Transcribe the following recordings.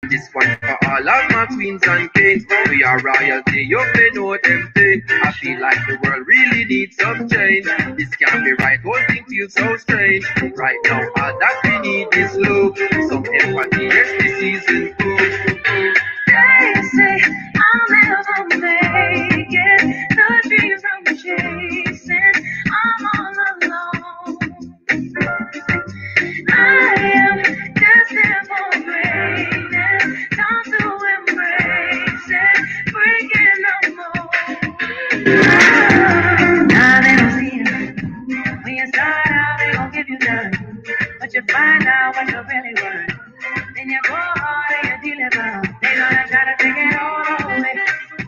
This one for all of my queens and kings. We are royalty, you may know them thing. I feel like the world really needs some change. This can't be right, whole thing feels so strange. Right now, all that we need is love. Some empathy, yes, this season too. They say I'll never make it. The dreams I'm chasing, I'm all alone. I am destined for greatness. Time to embrace it, breaking the mold. Now they don't see it. When you start out, they gon' give you none. But you find out what you really want. Then you go hard and you deliver. They gonna try to take it all away.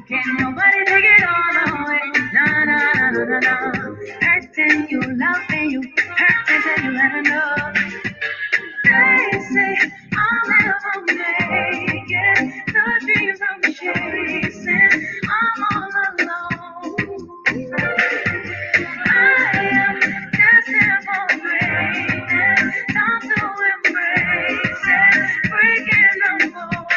Can't nobody take it all away. No, no, no, no, no, no. Hurting you, loving you, hurting till you had enough. They say I'll never make it. The dreams I'm chasing, I'm all alone. I am destined for greatness. Time to embrace it, breaking the mold.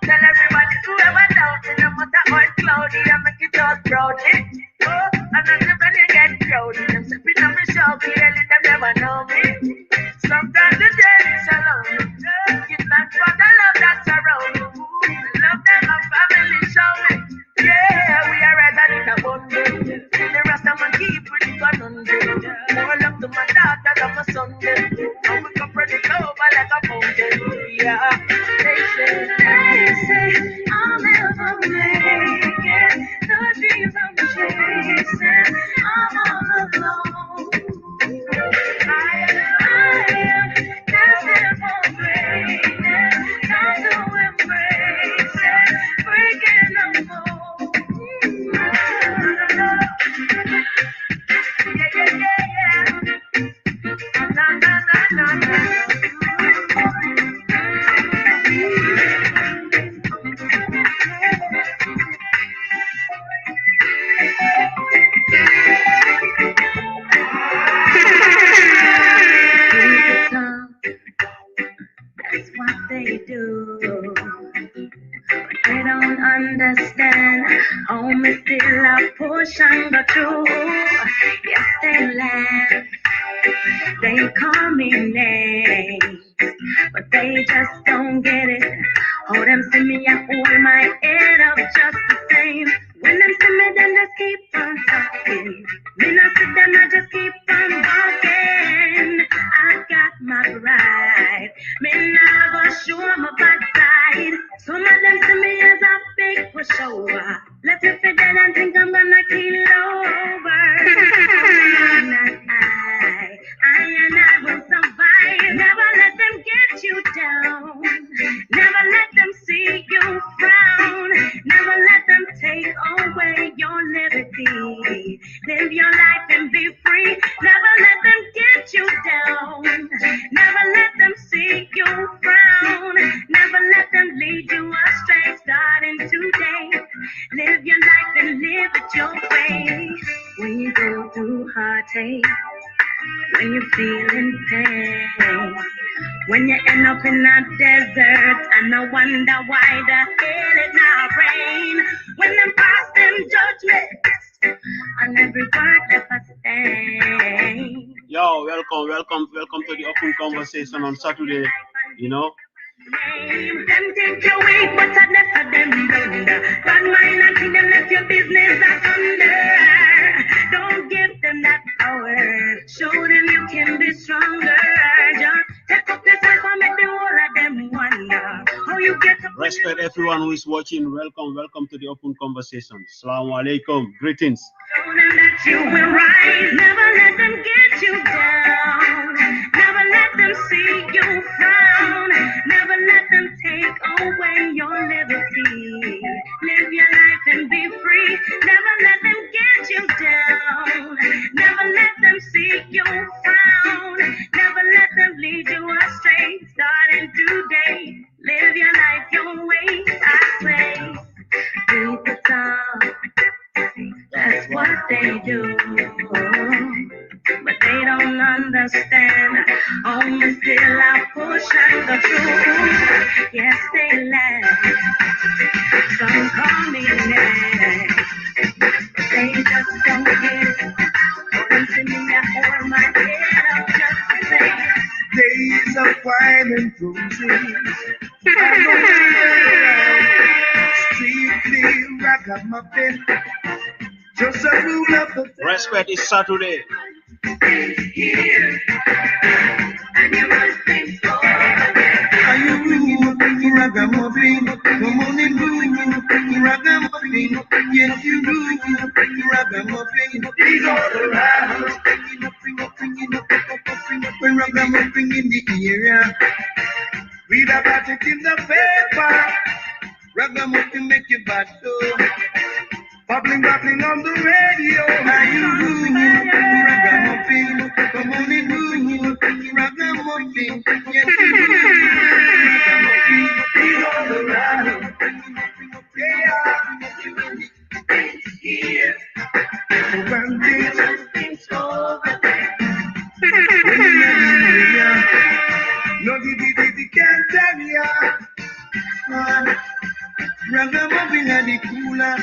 Tell everybody to ever doubt me, no matter how cloudy, I make it all proudly. Oh, and not when you get crowded, them stepping on me show, clearly them never know me. Sometimes the day is alone. Give thanks for the love that's around. Ooh, the love that my family show me. Yeah, we are rising in abundance. The rest of my keep with it on Monday. More love to my daughter than my Sunday. And we can spread it over like a fountain. Yeah, they say I'll never make it. The dreams I'm chasing, I'm all alone. I am destined for greatness. Time to embrace it, breaking the mold. Yeah, yeah, yeah, yeah. Na, na, na, na, na. That's what they do. But they don't understand. Home is still a portion, but true. Yes, they laugh. They call me names, but they just don't get it. Oh, them see me, I hold my head up just the same. When them see me, then just keep on talking. Me not see them, I just keep on walking. I got my pride. Me not go show my bad side. Some of them see me as a big pushover. Let me fit dead and think I'm gonna kill over. Not I and I will survive. Never let them get you down. Never let them see you frown. Never let them take away your liberty. Live your life and be free. Never let them get you down. Never let them see you frown. Never let them lead you astray. Starting today, live your life and live it your way. When you go through heartache, when you feel in pain, when you end up in a desert and I wonder why the hell it not rain. When them pass them judgments on every word that I say. Yo, welcome to the open conversation on Saturday. You know. Them think you weak, but I never them blunder. Bad mind and think them left your business asunder. Don't give them that power. Show them you can be stronger. Just take up yourself and make the whole of them wonder how you get up. Respect everyone who is watching. Welcome to the open conversation. Assalamu alaikum. Greetings. Show them that you will rise. Never let them get you down. Never let them see you frown. Never let them take away your liberty. Live your life and be free. Never let them get you down. Never let them see you frown. Never let them lead you astray. Starting today, live your life your way, I say. ragamuffin. Just a rule of the Respect is Saturday. Are you rule, ragamuffin? Come on and rule, ragamuffin. Yes, you rule, ragamuffin. He's all around. Ragamuffin in the area. Read about it in the paper. Ragamuffin make you bad too. Bubbling on the radio. Are you rule, ragamuffin? Come on and rule, ragamuffin. Yes, you rule, ragamuffin. He's all around. Yeah. So when things over, no the can't tell ya. Ragamuffin and the cooler,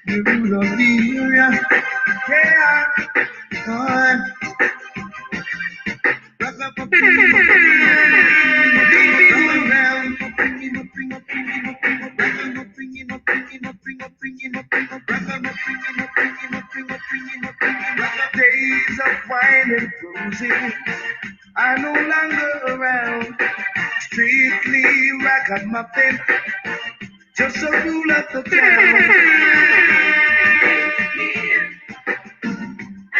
the rule of the area. Yeah. Days of wine and cruising are no longer around. Strictly ragamuffin, just a rule of the town.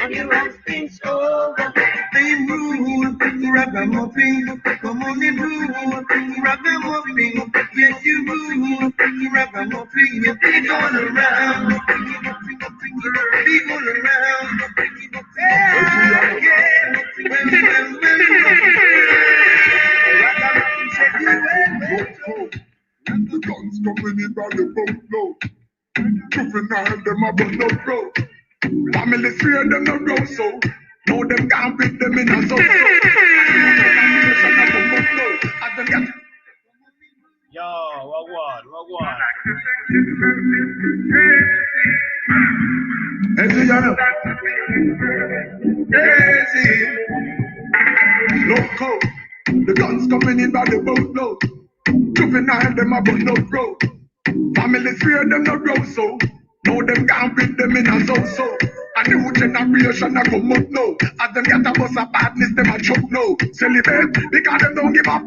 And you run things over. They rule, ragamuffin. Come on and rule, ragamuffin. Yes, you rule, ragamuffin. You big all around. Big all around. Yeah, yeah. Ragamuffin said you well. The guns coming in by the boatload. Juvenile, them a run no road. Family fear them no go so. No, them can't beat them in a zone. Yo, wagwan. Easy, loco. The guns coming in by the boatload. Juvenile, them a run no road. Family fear them no go so. No, them can't beat them in a zone so. A new generation a come up now. As them get a bus of badness, them a choke now. Celebrate because them don't give up.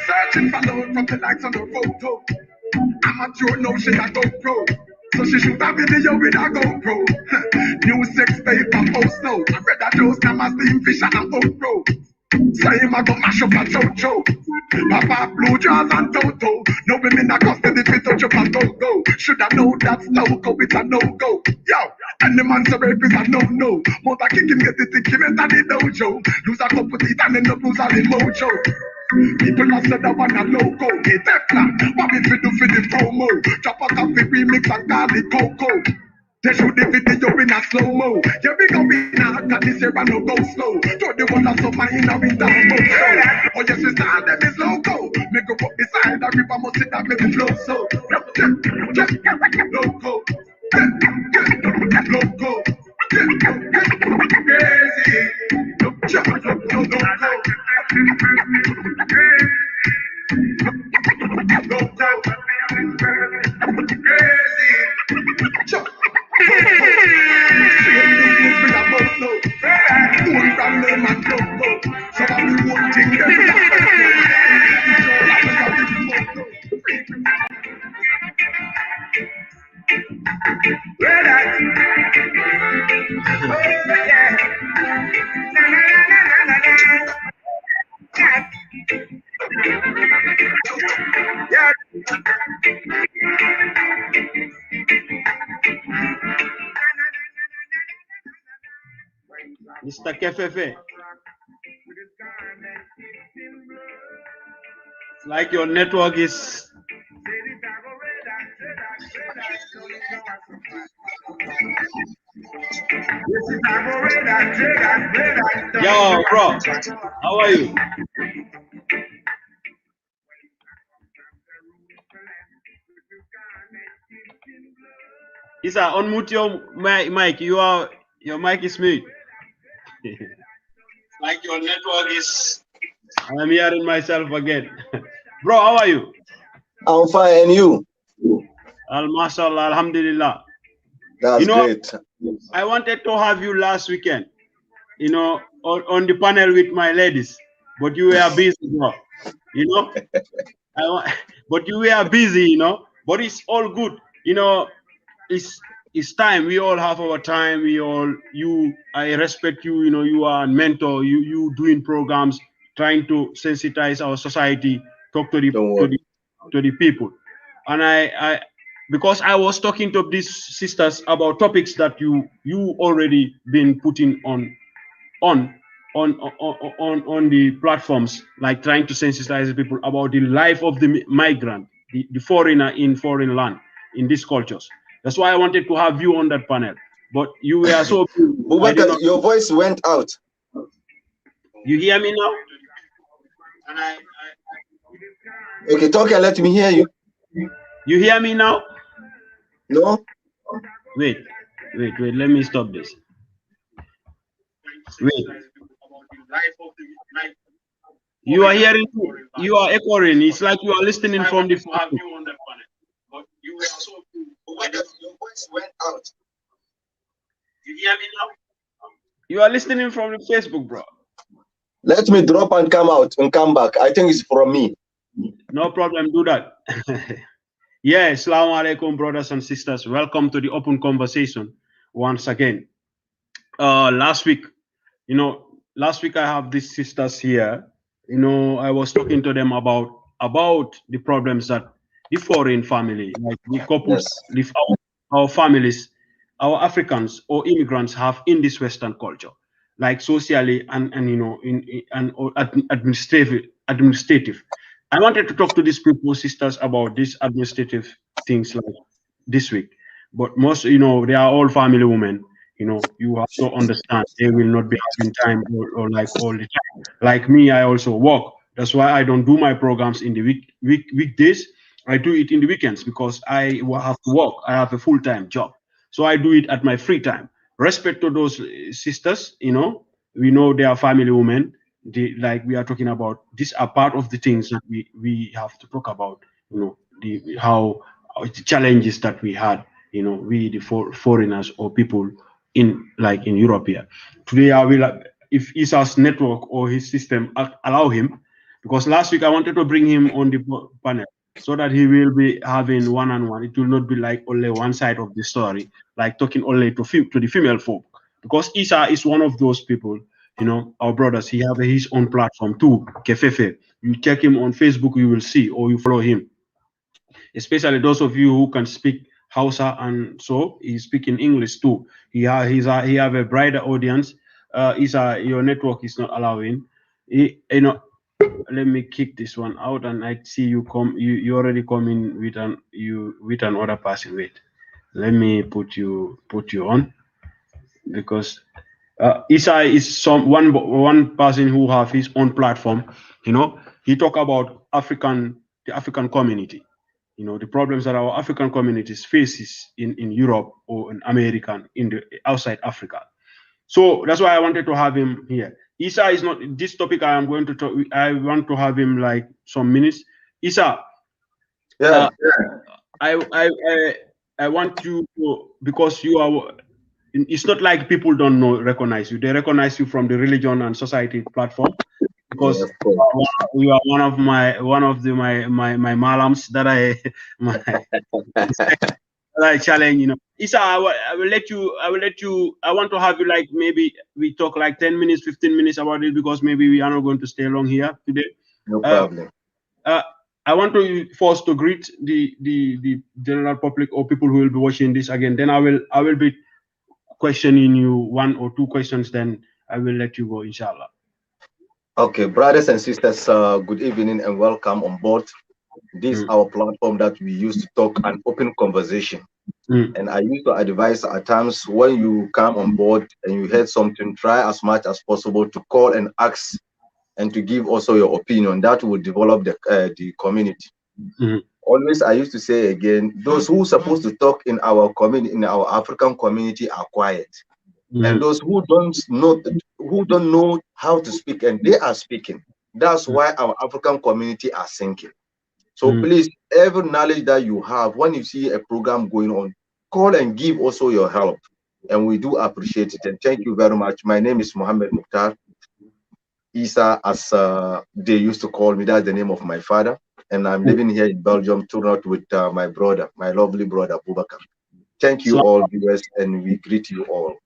Searching for love from the likes on the photo. Amateur no she a GoPro. So she shoot a video with a GoPro. New sex paper post now. I read that those cameras steam fish and a GoPro. Say him a go mash up a chocho. Papa blue jaws and toto. No women a custody fit touch up and go. Shoulda know that's loco, it's a no-go. Yo, and the man say rape is a no-no. Mother kick him, get the tick him enter the dojo. Lose a couple teeth and end up lose all the mojo. People have said that one a loco. Get Teflon, what we do for the promo? Drop a coffee remix and call it Coco. They shoot the video in a slow-mo. Yeah, we go in a hot this year and no go slow. Throw the one that's summer in a winter mode. Oh yes, we start them is loco. Make up beside the river, must sit and make it flow so. Just loco. Loco. Crazy. Mr. Kefefe. It's like your network is. Yo, bro, how are you? Isa, unmute your mic. Your mic is mute. Like your network is. I'm hearing myself again. Bro, how are you? I'm fine, and you? Mashallah, alhamdulillah. That's great. I wanted to have you last weekend, on the panel with my ladies, but you were busy, bro. But you were busy, but it's all good. It's time. We all have our time. I respect you. You are a mentor. You doing programs, trying to sensitize our society, talk to the people. And I because I was talking to these sisters about topics that you already been putting on on the platforms, like trying to sensitize people about the life of the migrant, the foreigner in foreign land, in these cultures. That's why I wanted to have you on that panel, but you were so Bubakar, your voice went out. You hear me now? Okay, talk and let me hear you. You hear me now? No. Wait, let me stop this. Wait. You are hearing, you are echoing. It's like you are listening from the phone. Your voice went out. You hear me now? You are listening from the Facebook, bro. Let me drop and come out and come back. I think it's from me. No problem, do that. Yeah, assalamu alaikum, brothers and sisters. Welcome to the open conversation once again. Last week I have these sisters here. I was talking to them about the problems that the foreign family, like the couples, live our families, our Africans or immigrants have in this Western culture, like socially and administrative. I wanted to talk to these people, sisters, about these administrative things like this week. But most, they are all family women. You have to understand they will not be having time or like all the time. Like me, I also work. That's why I don't do my programs in the weekdays. I do it in the weekends because I have to work. I have a full-time job. So I do it at my free time. Respect to those sisters, we know they are family women. Like we are talking about, these are part of the things that we have to talk about, how the challenges that we had, we the foreigners or people in Europe here. Today I will, if Isa's network or his system allow him, because last week I wanted to bring him on the panel so that he will be having one-on-one. It will not be like only one side of the story, like talking only to the female folk, because Isa is one of those people, our brothers. He have his own platform too, Kefefe. You check him on Facebook, you will see, or you follow him. Especially those of you who can speak Hausa, and so he's speaking English too. He have a brighter audience. Your network is not allowing. Let me kick this one out, and I see you come. You already come in with another person. Wait, let me put you on, because Isa is one person who have his own platform. He talk about the African community. The problems that our African communities faces in Europe or in America, outside Africa. So that's why I wanted to have him here. Isa is not this topic I am going to talk. I want to have him like some minutes. Isa, I want you to, because you are. It's not like people don't recognize you. They recognize you from the religion and society platform, because you are one of my malams that I challenge. Isa, I will let you. I want to have you, like, maybe we talk like 10 minutes, 15 minutes about it, because maybe we are not going to stay long here today. No problem. I want to first to greet the general public or people who will be watching this again. Then I will be questioning you one or two questions. Then I will let you go, inshallah. Okay, brothers and sisters, good evening and welcome on board. This is our platform that we use to talk an open conversation. And I used to advise at times, when you come on board and you heard something, try as much as possible to call and ask and to give also your opinion. That will develop the community. Always, I used to say again, those who are supposed to talk in our community, in our African community, are quiet. And those who don't know how to speak, and they are speaking. That's why our African community are sinking. So please, every knowledge that you have, when you see a program going on, call and give also your help. And we do appreciate it. And thank you very much. My name is Mohammed Mukhtar Isa, as they used to call me. That's the name of my father. And I'm living here in Belgium, turned with my brother, my lovely brother, Bubakar. Thank you all, viewers, and we greet you all.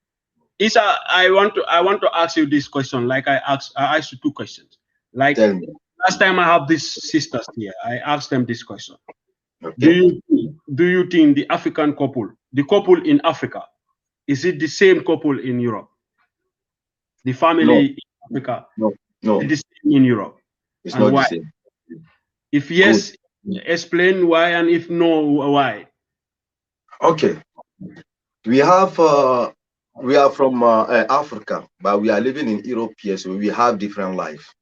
Isa, I want to ask you this question. Like I asked you 2 questions. Like last time I have these sisters here, I asked them this question. Okay. Do you think the African couple, the couple in Africa, is it the same couple in Europe? The family in Africa, no, is the same in Europe? It's not why? The same. If yes, explain why, and if no, why? Okay, we are from Africa, but we are living in Europe here, so we have different life.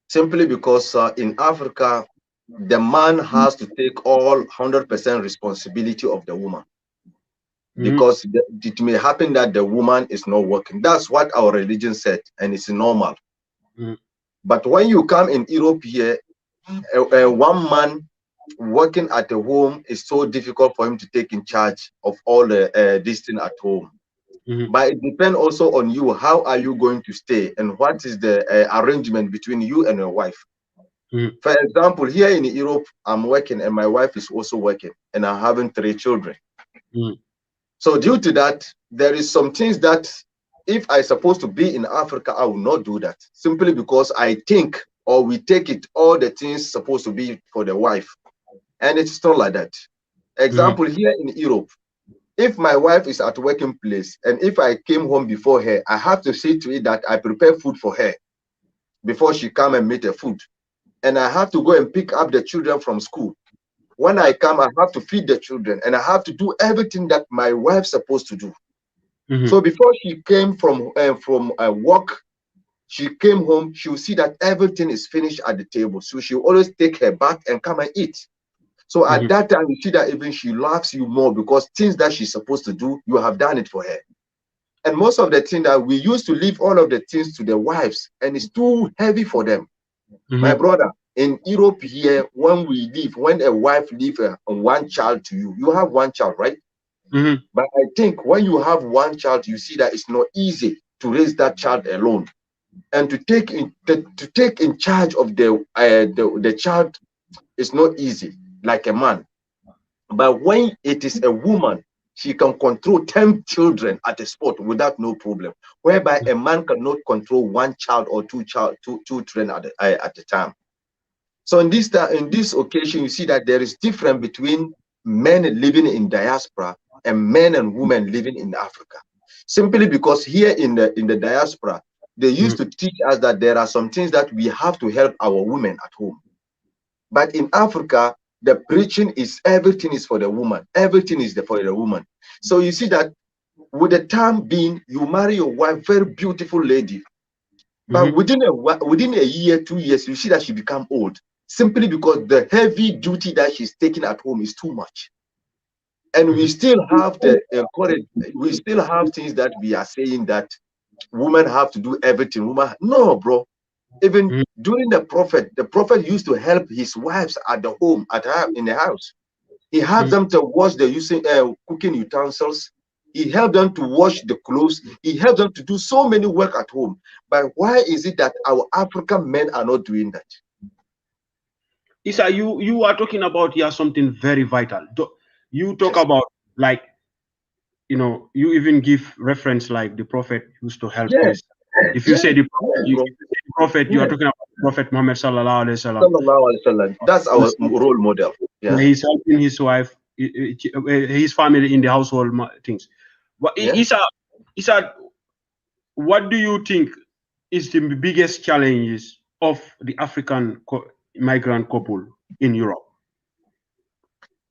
Simply because in Africa, the man has to take all 100% responsibility of the woman, because it may happen that the woman is not working. That's what our religion said, and it's normal. But when you come in Europe here, one man working at the home is so difficult for him to take in charge of all the this thing at home. But it depends also on you. How are you going to stay, and what is the arrangement between you and your wife? For example, here in Europe, I'm working and my wife is also working, and I'm having 3 children. So due to that, there is some things that if I supposed to be in Africa, I will not do that, simply because I think, or we take it, all the things supposed to be for the wife, and it's not like that. Example, here in Europe, if my wife is at working place and if I came home before her, I have to see to it that I prepare food for her before she come and make the food, and I have to go and pick up the children from school. When I come, I have to feed the children, and I have to do everything that my wife's supposed to do. So before she came from work, she came home, she will see that everything is finished at the table. So she will always take her bath and come and eat. So at that time, you see that even she loves you more, because things that she's supposed to do, you have done it for her. And most of the things that we used to leave all of the things to the wives, and it's too heavy for them. My brother, in Europe here, when we leave, when a wife leaves one child to you, you have one child, right? But I think when you have one child, you see that it's not easy to raise that child alone, and to take in charge of the child is not easy like a man. But when it is a woman, she can control 10 children at a spot without no problem, whereby a man cannot control 1 child or 2 children at a time. So in this occasion, you see that there is difference between men living in diaspora and men and women living in Africa. Simply because here in the diaspora, they used to teach us that there are some things that we have to help our women at home. But in Africa, the preaching is everything is for the woman. Everything is for the woman. So you see that with the time being, you marry your wife, very beautiful lady. But within a year, 2 years, you see that she become old, simply because the heavy duty that she's taking at home is too much. And we still have we still have things that we are saying that women have to do everything. No, bro. Even during the prophet used to help his wives at the home, in the house. He helped them to wash the cooking utensils. He helped them to wash the clothes. He helped them to do so many work at home. But why is it that our African men are not doing that? Isa, you are talking about here something very vital. You talk about, like, you even give reference like the prophet used to help his. If you say the prophet, you are talking about Prophet Muhammad sallallahu alaihi wasallam. That's our role model. He's helping his wife, his family in the household things. But Isa, what do you think is the biggest challenges of the African migrant couple in Europe?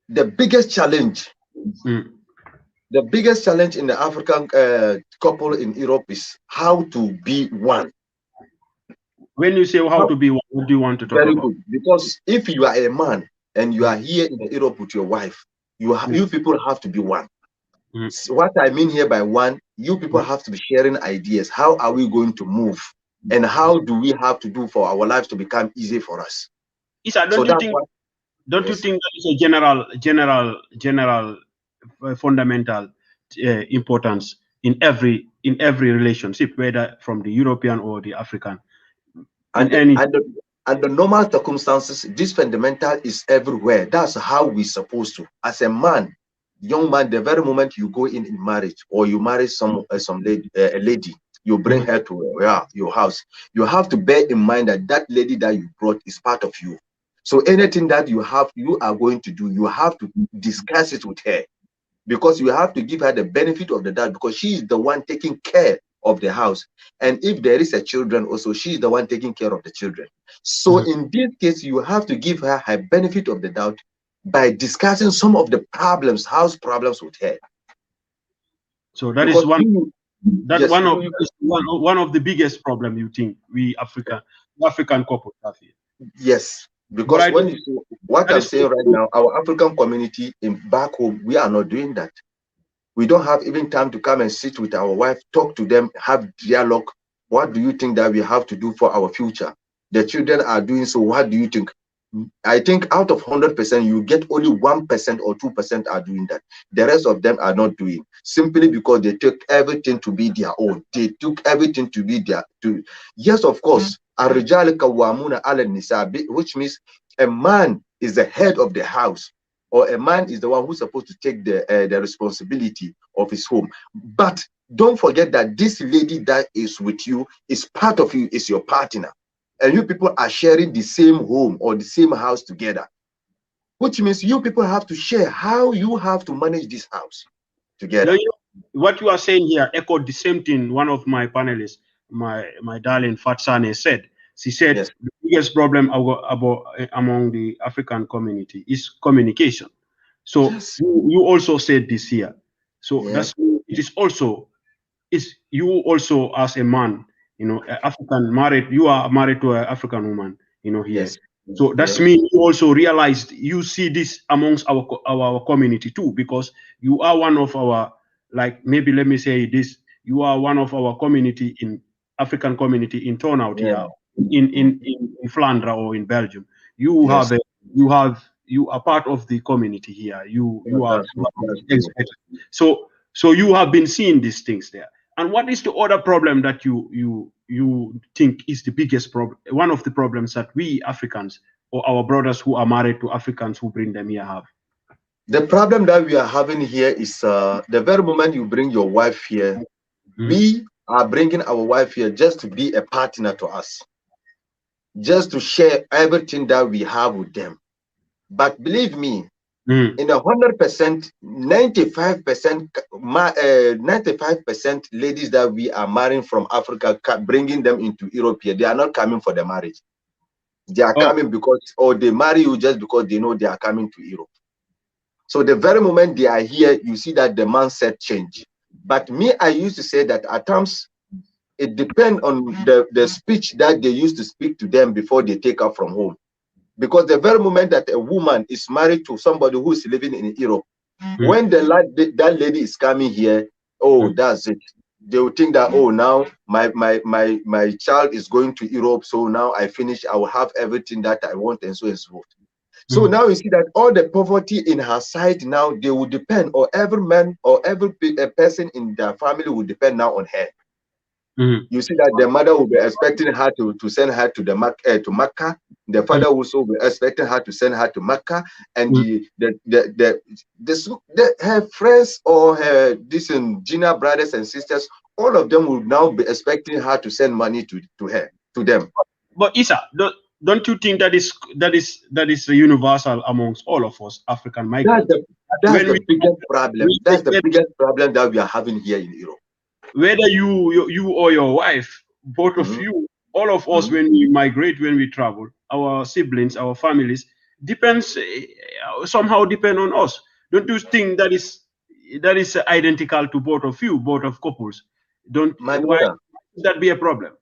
The biggest challenge. The biggest challenge in the African couple in Europe is how to be one. When you say how to be one, what do you want to talk about? Very good. Because if you are a man and you are here in Europe with your wife, you people have to be one. So what I mean here by one, you people have to be sharing ideas. How are we going to move? And how do we have to do for our lives to become easy for us? Isa, don't you think Don't you think that is a general fundamental importance in every relationship, whether from the European or the African? In And any under normal circumstances, this fundamental is everywhere. That's how we're supposed to. As a man, young man, the very moment you go in marriage or you marry some lady, a lady, you bring her to your house. You have to bear in mind that that lady that you brought is part of you. So anything that you are going to do, you have to discuss it with her, because you have to give her the benefit of the doubt, because she is the one taking care of the house. And if there is a children also, she is the one taking care of the children. So in this case, you have to give her her benefit of the doubt by discussing some of the problems, house problems with her. So that Because is one one of the biggest problem you think we African couples have here. Yes, because when you see what I'm saying right now, our African community in back home, we are not doing that. We don't have even time to come and sit with our wife, talk to them, have dialogue. What do you think that we have to do for our future? The children are doing so. What do you think? I think out of 100%, you get only 1% or 2% are doing that. The rest of them are not doing, simply because they took everything to be their own. They took everything to be their. Yes, of course. Which means a man is the head of the house, or a man is the one who's supposed to take the responsibility of his home. But don't forget that this lady that is with you is part of you, is your partner. And you people are sharing the same home or the same house together, which means you people have to share how you have to manage this house together. What you are saying here echoed the same thing one of my panelists, my darling Fatsane, said. She said the biggest problem among the African community is communication. So you also said this here. So that's it is also you also as a man, African married, you are married to an African woman, here. So that's mean you also realized, you see this amongst our community too, because you are one of our, like, maybe let me say this, you are one of our community in African community in turnout here in Flanders or in Belgium. You are part of the community here. You are expert. So you have been seeing these things there. And what is the other problem that you think is the biggest problem? One of the problems that we Africans or our brothers who are married to Africans who bring them here have? The problem that we are having here is the very moment you bring your wife here, we are bringing our wife here just to be a partner to us, just to share everything that we have with them. But believe me, in 100%, 95% ladies that we are marrying from Africa, bringing them into Europe here, they are not coming for the marriage. They are coming because, or they marry you just because they know they are coming to Europe. So the very moment they are here, you see that the mindset change. But me, I used to say that at times, it depends on the speech that they used to speak to them before they take her from home. Because the very moment that a woman is married to somebody who is living in Europe, when that lady is coming here, that's it. They will think that, now my child is going to Europe, so now I finish, I will have everything that I want, and so and so forth. So now you see that all the poverty in her side, now they will depend, or every man or every person in their family will depend now on her. You see that the mother will be expecting her to send her to to Mecca. The father also will be expecting her to send her to Mecca, and her friends or her Gina brothers and sisters, all of them will now be expecting her to send money to them. But Isa, don't you think that is universal amongst all of us African migrants? That's the biggest problem. That's the biggest problem that we are having here in Europe. Whether you or your wife, both of you, all of us, when we migrate, when we travel, our siblings, our families, somehow depend on us. Don't you think that is identical to both of you, both of couples? Why would that be a problem?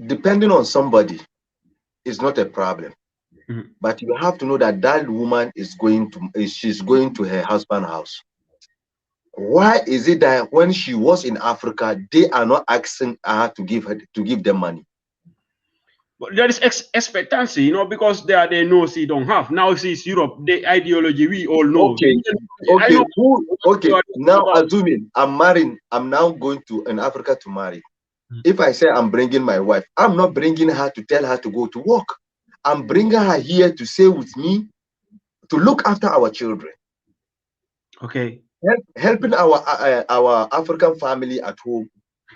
Depending on somebody is not a problem. But you have to know that that woman she's going to her husband's house. Why is it that when she was in Africa, they are not asking her to give them money? But there is expectancy, because they know she don't have. Now she's Europe, the ideology we all know. Okay, I okay, know okay. you are Now about. assuming I'm marrying, I'm now going to in Africa to marry. If I say I'm bringing my wife, I'm not bringing her to tell her to go to work. I'm bringing her here to stay with me, to look after our children. Okay. Helping our African family at home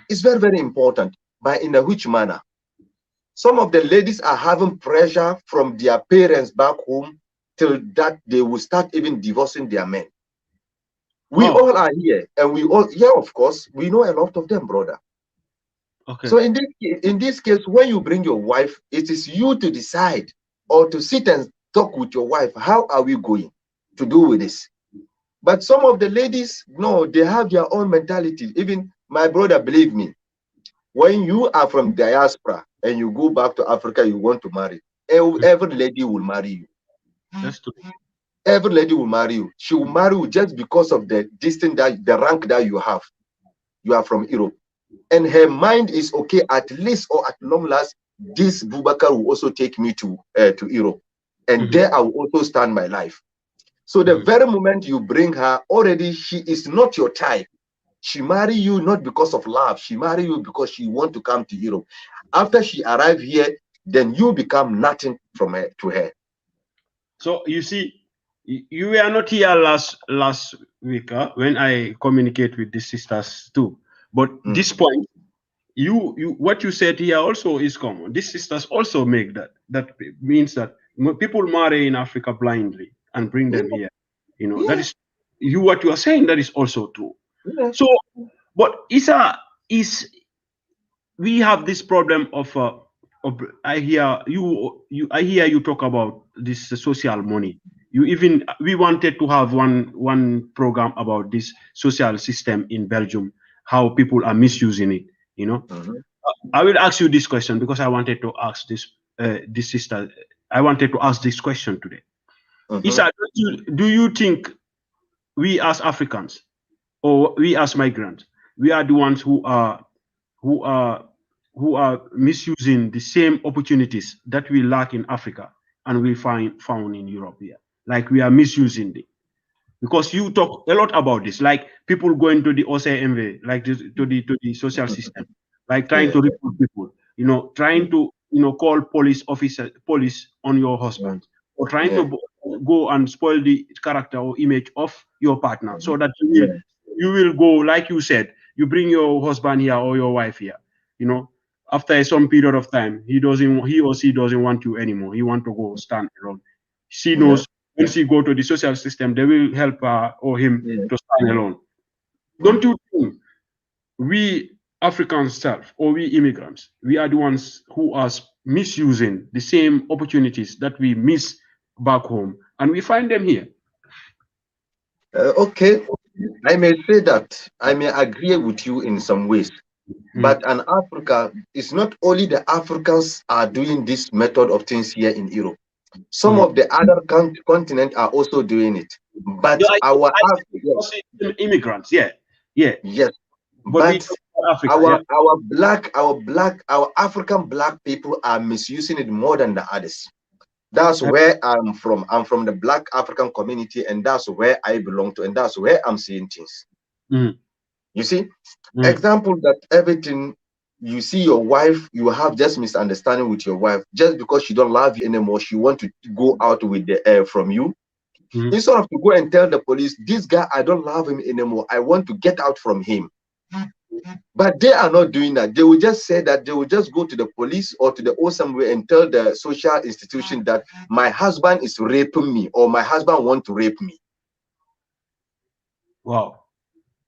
is very, very important. But in a which manner? Some of the ladies are having pressure from their parents back home till that they will start even divorcing their men. We all are here, and we all, yeah, of course, we know a lot of them, brother. Okay. So in this case, when you bring your wife, it is you to decide or to sit and talk with your wife. How are we going to do with this? But some of the ladies, no, they have their own mentality. Even my brother, believe me, when you are from diaspora and you go back to Africa, you want to marry, every lady will marry you. That's true. Every lady will marry you. She will marry you just because of the distance, that the rank that you have. You are from Europe. And her mind is okay, at least or at long last, this Bubakar will also take me to Europe. And there I will also stand my life. So the very moment you bring her, already she is not your type. She marry you not because of love. She marry you because she want to come to Europe. After she arrive here, then you become nothing from her to her. So you see, you were not here last week when I communicate with the sisters too. But this point, you what you said here also is common. These sisters also make that. That means that people marry in Africa blindly and bring them here. That is what you are saying. That is also true. So, but we have this problem of I hear you talk about this social money. We wanted to have one program about this social system in Belgium, how people are misusing it. I will ask you this question because I wanted to ask this sister. I wanted to ask this question today. Isa, do you think we as Africans or we as migrants, we are the ones who are misusing the same opportunities that we lack in Africa and we found in Europe here? Like we are misusing it. Because you talk a lot about this, like people going to the OCMV, like to the social system, like trying to recruit people, trying to call police on your husband, or trying to go and spoil the character or image of your partner, so that you will go, like you said, you bring your husband here or your wife here, after some period of time, he or she doesn't want you anymore. He want to go stand alone. She knows when she go to the social system, they will help her or him to stand alone. Don't you think we Africans self or we immigrants, we are the ones who are misusing the same opportunities that we miss back home and we find them here? Okay, I may say that I may agree with you in some ways, but in Africa, it's not only the Africans are doing this method of things here in Europe. Some of the other continent are also doing it, but immigrants, yes, but Africa, our African black people are misusing it more than the others. That's where I'm from. I'm from the Black African community, and that's where I belong to, and that's where I'm seeing things. You see, example that everything you see your wife, you have just misunderstanding with your wife just because she don't love you anymore. She want to go out with the air from you. Instead of to go and tell the police, this guy, I don't love him anymore. I want to get out from him. But they are not doing that. They will just say that they will just go to the police or to the somewhere and tell the social institution that my husband is raping me or my husband want to rape me. Wow.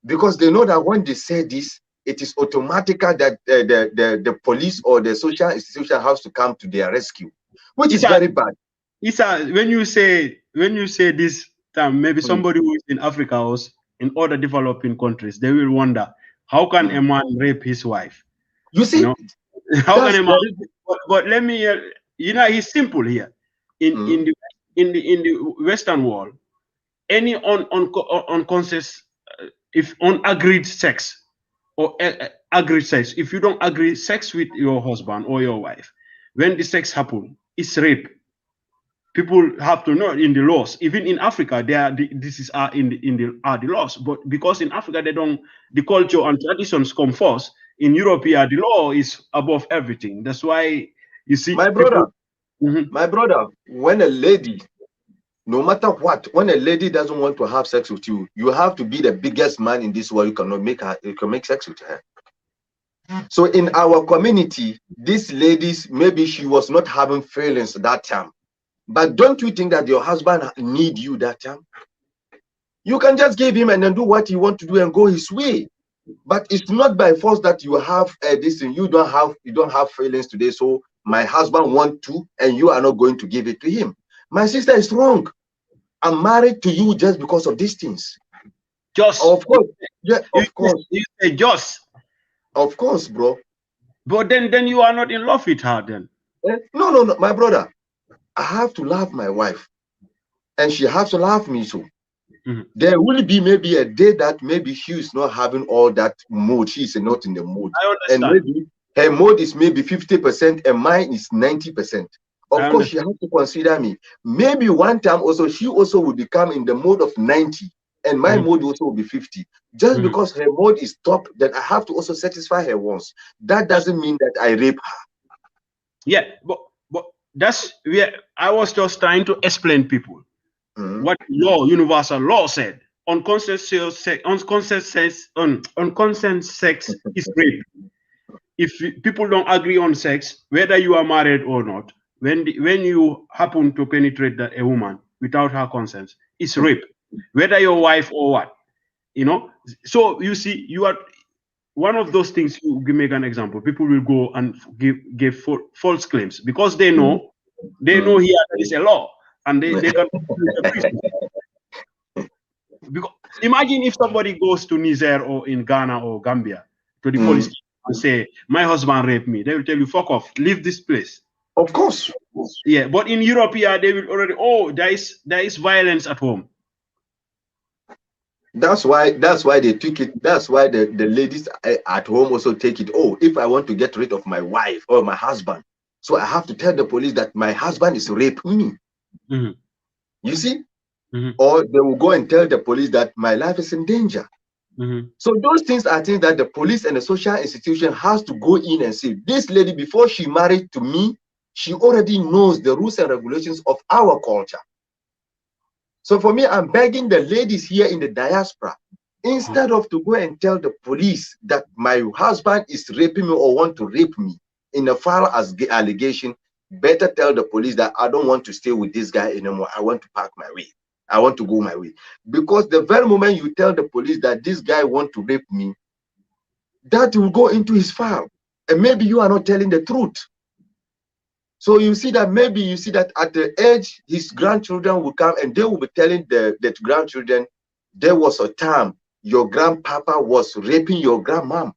Because they know that when they say this, it is automatic that the police or the social institution has to come to their rescue, which is very bad. Isa, when you say this term, maybe somebody who is in Africa or in other developing countries, they will wonder, how can a man rape his wife? You see, how can a man? But let me, it's simple here. In the Western world, any unconscious, if unagreed sex or agreed sex, if you don't agree sex with your husband or your wife, when the sex happen, it's rape. People have to know in the laws. Even in Africa, this is the laws. But because in Africa the culture and traditions come first. In Europe, the law is above everything. That's why you see My people. brother, my brother, when a lady, no matter what, when a lady doesn't want to have sex with you, you have to be the biggest man in this world. You can make sex with her. So in our community, these ladies, maybe she was not having feelings that time. But don't you think that your husband need you that time? You can just give him and then do what you want to do and go his way. But it's not by force that you have this thing. You don't have feelings today. So my husband want to, and you are not going to give it to him. My sister is wrong. I'm married to you just because of these things. Just of course, yeah, of course. You say just. Of course, bro. But then you are not in love with her then. No, my brother. I have to love my wife, and she has to love me too. There will be maybe a day that maybe she is not having all that mood. She is not in the mood. I understand. And maybe her mood is maybe 50% and mine is 90%. Of course, she has to consider me. Maybe one time also, she also will become in the mode of 90 and my mood also will be 50. Just because her mood is top, then I have to also satisfy her wants. That doesn't mean that I rape her. Yeah, but that's where I was just trying to explain people what universal law said. Unconsensual sex, unconsent sex is rape. If people don't agree on sex, whether you are married or not, when you happen to penetrate a woman without her consent, it's rape. Whether your wife or what, So you see, you are one of those things. You make an example. People will go and give false claims because they know here there is a law and they can. Because imagine if somebody goes to Niger or in Ghana or Gambia to the police and say, my husband raped me. They will tell you, fuck off, leave this place. Of course. Yeah, but in Europe, they will already, there is violence at home. That's why they took it. That's why the ladies at home also take it. Oh, if I want to get rid of my wife or my husband, so I have to tell the police that my husband is raping me. You see? Or they will go and tell the police that my life is in danger. So those things are things that the police and the social institution has to go in and say, this lady, before she married to me, she already knows the rules and regulations of our culture. So for me, I'm begging the ladies here in the diaspora, instead of to go and tell the police that my husband is raping me or want to rape me in a file as allegation, better tell the police that I don't want to stay with this guy anymore. I want to pack my way. I want to go my way. Because the very moment you tell the police that this guy want to rape me, that will go into his file. And maybe you are not telling the truth. So you see that at the age, his grandchildren will come and they will be telling the grandchildren, there was a time your grandpapa was raping your grandmom.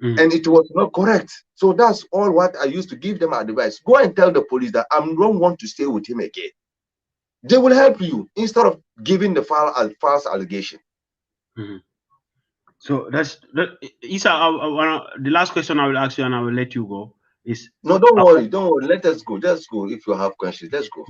And it was not correct. So that's all what I used to give them advice. Go and tell the police that I don't want to stay with him again. They will help you instead of giving the false allegation. So Isa, the last question I will ask you and I will let you go is. No, don't worry. Let us go. Let's go. If you have questions, let's go.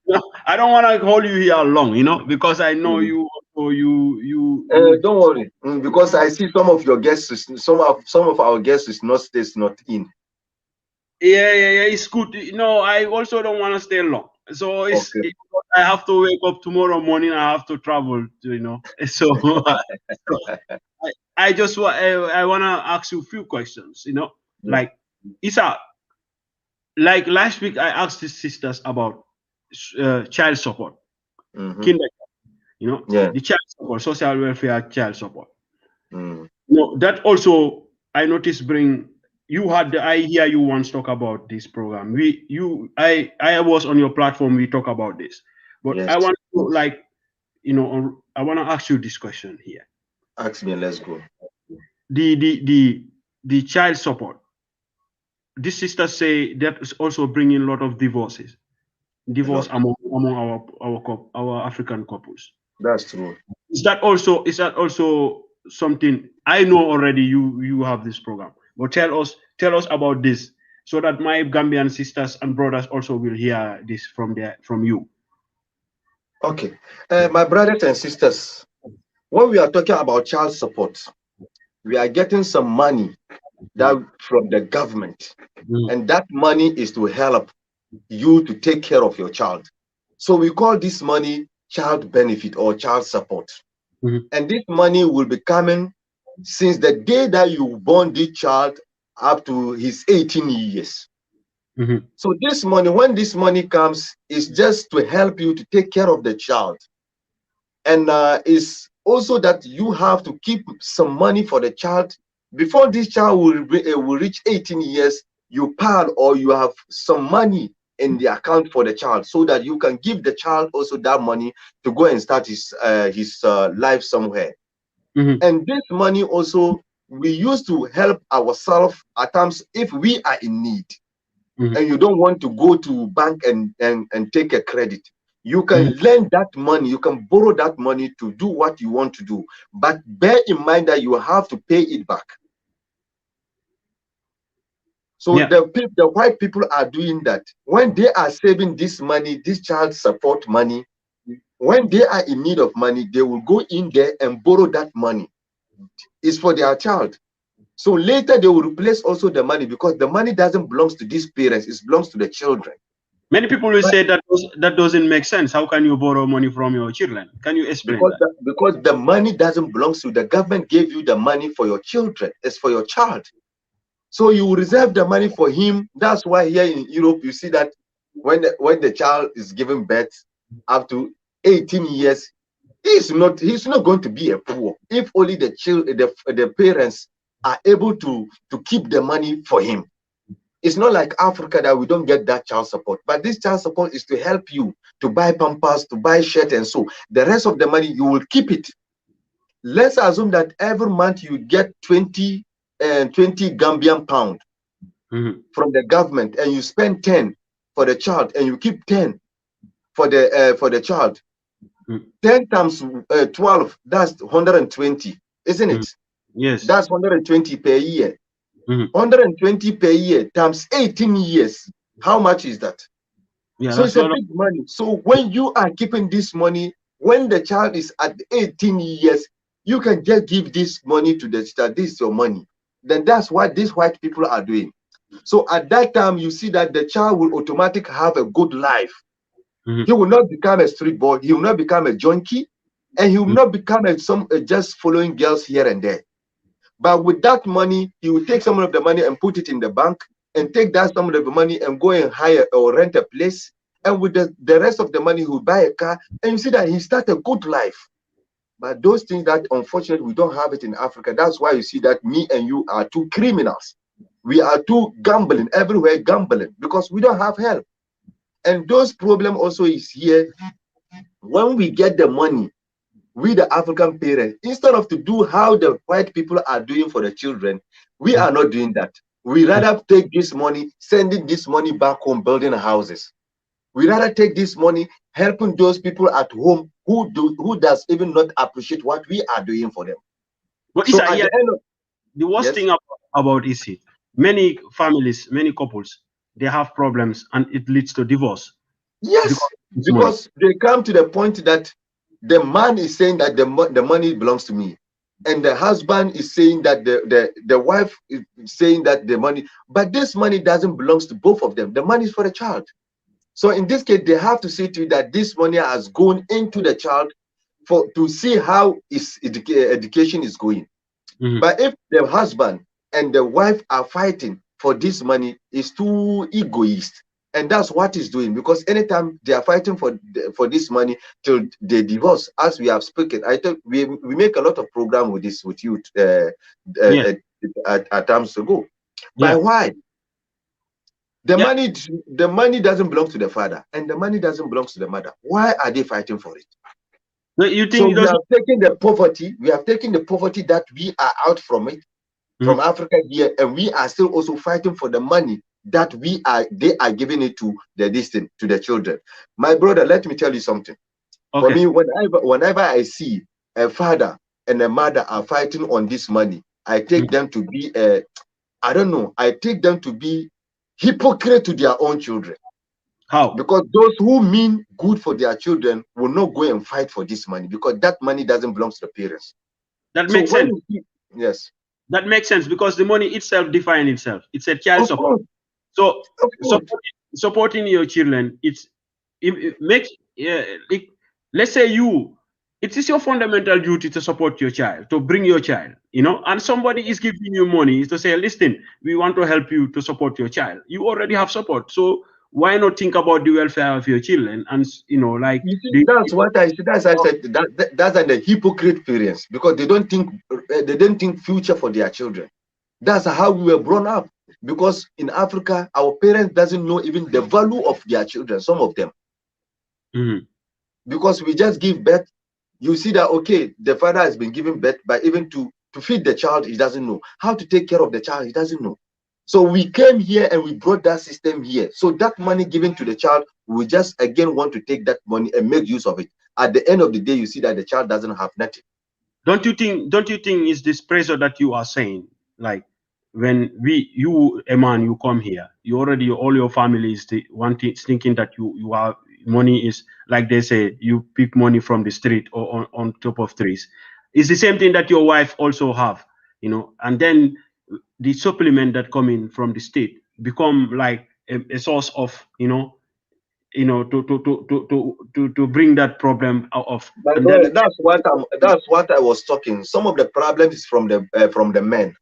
No, I don't want to hold you here long, because I know you. Don't worry, because I see some of your guests, some of our guests is not in. Yeah, it's good. I also don't want to stay long. So I have to wake up tomorrow morning. I have to travel. So I just I want to ask you a few questions. Like Isa, like last week I asked the sisters about child support, kindergarten. The child support, social welfare, child support. That also I noticed I hear you once talk about this program. I was on your platform, we talk about this. But I want to I want to ask you this question here. Ask me, let's go. The child support. These sisters say that is also bringing a lot of divorces. Divorce among our African couples. That's true. Is that also something I know already? You have this program, but tell us about this so that my Gambian sisters and brothers also will hear this from you. Okay, my brothers and sisters, when we are talking about child support, we are getting some money that from the government, and that money is to help you to take care of your child. So we call this money child benefit or child support. And this money will be coming since the day that you born this child up to his 18 years. So this money, when this money comes, is just to help you to take care of the child. And is also that you have to keep some money for the child before this child will reach 18 years. You pile or you have some money in the account for the child, so that you can give the child also that money to go and start his life somewhere. And this money also we use to help ourselves at times if we are in need, and you don't want to go to bank and take a credit. You can lend that money, you can borrow that money to do what you want to do, but bear in mind that you have to pay it back. So the white people are doing that. When they are saving this money, this child support money, when they are in need of money, they will go in there and borrow that money. It's for their child. So later they will replace also the money, because the money doesn't belong to these parents, it belongs to the children. Many people will say that doesn't make sense. How can you borrow money from your children? Can you explain that? Because the money doesn't belong to the government. Gave you the money for your children. It's for your child. So you reserve the money for him. That's why here in Europe you see that when the child is given birth up to 18 years, he's not going to be a poor if only the parents are able to keep the money for him. It's not like Africa that we don't get that child support, but this child support is to help you to buy pampers, to buy shirt, and so the rest of the money you will keep it. Let's assume that every month you get 20 Gambian pound from the government, and you spend 10 for the child, and you keep 10 for the child. 10 times 12, that's 120, isn't it? Yes. That's 120 per year. 120 per year times 18 years. How much is that? Yeah, so it's a big money. So when you are keeping this money, when the child is at 18 years, you can just give this money to the child. This is your money. Then that's what these white people are doing. So at that time, you see that the child will automatically have a good life. He will not become a street boy. He will not become a junkie, and he will not become just following girls here and there. But with that money, he will take some of the money and put it in the bank, and take that some of the money and go and hire or rent a place. And with the rest of the money, he will buy a car, and you see that he starts a good life. But those things that unfortunately we don't have it in Africa. That's why you see that me and you are two criminals. We are two gambling everywhere, gambling, because we don't have help. And those problem also is here. When we get the money, we the African parents, instead of to do how the white people are doing for the children, we are not doing that. We rather take this money, sending this money back home, building houses. We rather take this money, helping those people at home who does even not appreciate what we are doing for them. But so at the end of the worst thing about is it, many families, many couples, they have problems and it leads to divorce. Yes, because they come to the point that the man is saying that the money belongs to me, and the husband is saying that the wife is saying that the money, but this money doesn't belong to both of them. The money is for the child. So in this case, they have to see to it that this money has gone into the child to see how his education is going. But if the husband and the wife are fighting for this money, it's too egoist. And that's what he's doing, because anytime they are fighting for this money till they divorce, as we have spoken, I thought we make a lot of program with this with you at times ago. But why? The money doesn't belong to the father, and the money doesn't belong to the mother. Why are they fighting for it? No, you think so we have taken the poverty. We have taken the poverty that we are out from it, from Africa here, and we are still also fighting for the money that they are giving it to the children. My brother, let me tell you something. For me, whenever I see a father and a mother are fighting on this money, I take them to be I take them to be hypocrite to their own children. How? Because those who mean good for their children will not go and fight for this money, because that money doesn't belong to the parents. That So makes sense. Yes. That makes sense, because the money itself defines itself. It's a child support. So supporting your children, it makes let's say it is your fundamental duty to support your child, to bring your child, and somebody is giving you money to say, listen, we want to help you to support your child. You already have support, so why not think about the welfare of your children? And that's what I said. That's the hypocrite parents, because they don't think future for their children. That's how we were brought up. Because in Africa, our parents doesn't know even the value of their children, some of them. Because we just give birth. You see that, okay, the father has been given birth, but even to feed the child, he doesn't know. How to take care of the child, he doesn't know. So we came here and we brought that system here. So that money given to the child, we just again want to take that money and make use of it. At the end of the day, you see that the child doesn't have nothing. Don't you think it's this pressure that you are saying? Like, when you a man, you come here, you already, all your family is thinking that you are money is, like they say, you pick money from the street or on top of trees. It's the same thing that your wife also have, and then the supplement that come in from the state become like a source of to bring that problem out of. And then, that's what I was talking. Some of the problems is from the men.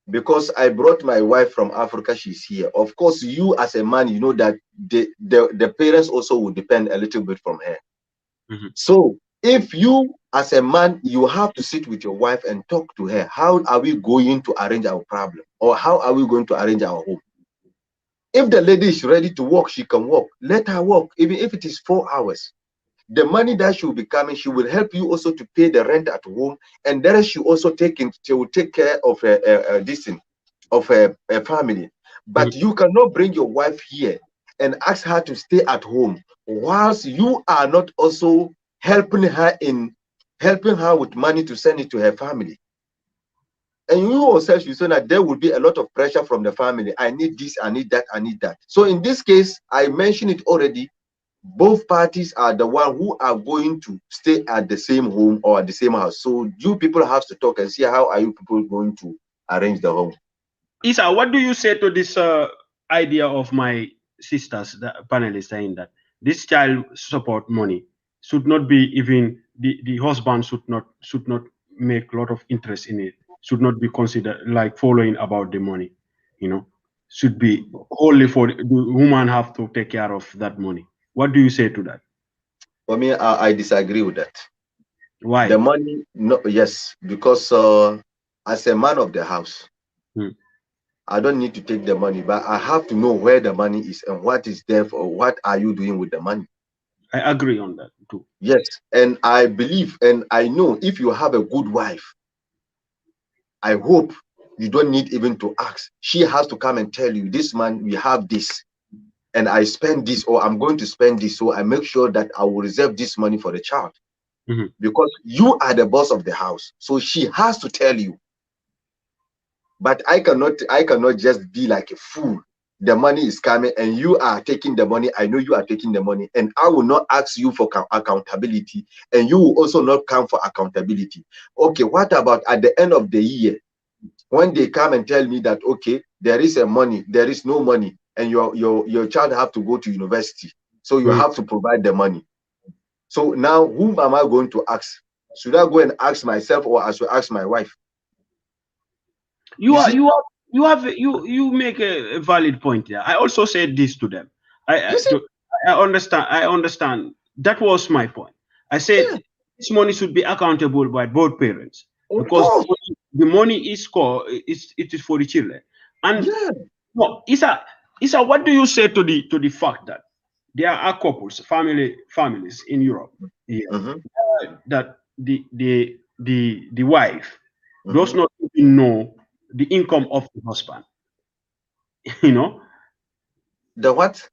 Because I brought my wife from Africa, she's here. Of course, you as a man, you know that the parents also will depend a little bit from her. So if you as a man, you have to sit with your wife and talk to her. How are we going to arrange our problem? Or how are we going to arrange our home? If the lady is ready to work, she can work. Let her work, even if it is 4 hours. The money that she will be coming, she will help you also to pay the rent at home, and then she also she will take care of a family. But you cannot bring your wife here and ask her to stay at home whilst you are not also helping her with money to send it to her family. And you yourself, you say that there will be a lot of pressure from the family. I need this, I need that, I need that. So in this case, I mentioned it already. Both parties are the one who are going to stay at the same home or at the same house. So you people have to talk and see how are you people going to arrange the home. Isa, what do you say to this idea of my sisters, the panelists, saying that this child support money should not be, even the husband should not make a lot of interest in it, should not be considered like following about the money, should be wholly for the woman have to take care of that money. What do you say to that? For me, I disagree with that. Why? The money, no, yes, because as a man of the house, I don't need to take the money, but I have to know where the money is and what is there for. What are you doing with the money? I agree on that too. Yes, and I believe and I know if you have a good wife, I hope you don't need even to ask. She has to come and tell you, this man, we have this, and I spend this, or I'm going to spend this, so I make sure that I will reserve this money for the child. Because you are the boss of the house, so she has to tell you. But I cannot just be like a fool. The money is coming and you are taking the money. I know you are taking the money, and I will not ask you for accountability, and you will also not come for accountability. Okay, what about at the end of the year when they come and tell me that, okay, there is no money, and your child have to go to university, so you have to provide the money. So now whom am I going to ask? Should I go and ask myself, or I should ask my wife? You make a valid point there. I also said this to them. I understand. That was my point. I said this money should be accountable by both parents, because the money is it is for the children. And no, Isa, what do you say to the fact that there are couples, families in Europe that the wife does not even know the income of the husband? The what?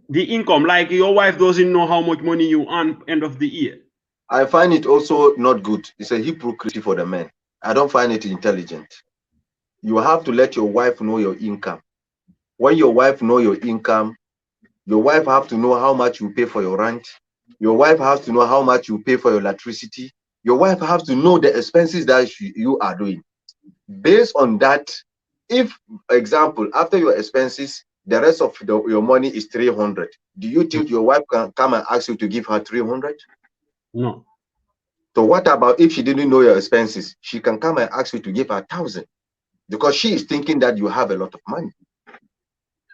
The income, like your wife doesn't know how much money you earn end of the year. I find it also not good. It's a hypocrisy for the men. I don't find it intelligent. You have to let your wife know your income. when your wife know your income, your wife have to know how much you pay for your rent. Your wife has to know how much you pay for your electricity. Your wife has to know the expenses that you are doing. Based on that, if, example, after your expenses, the rest of your money is 300, do you think your wife can come and ask you to give her 300? No. So what about if she didn't know your expenses? She can come and ask you to give her 1,000 because she is thinking that you have a lot of money.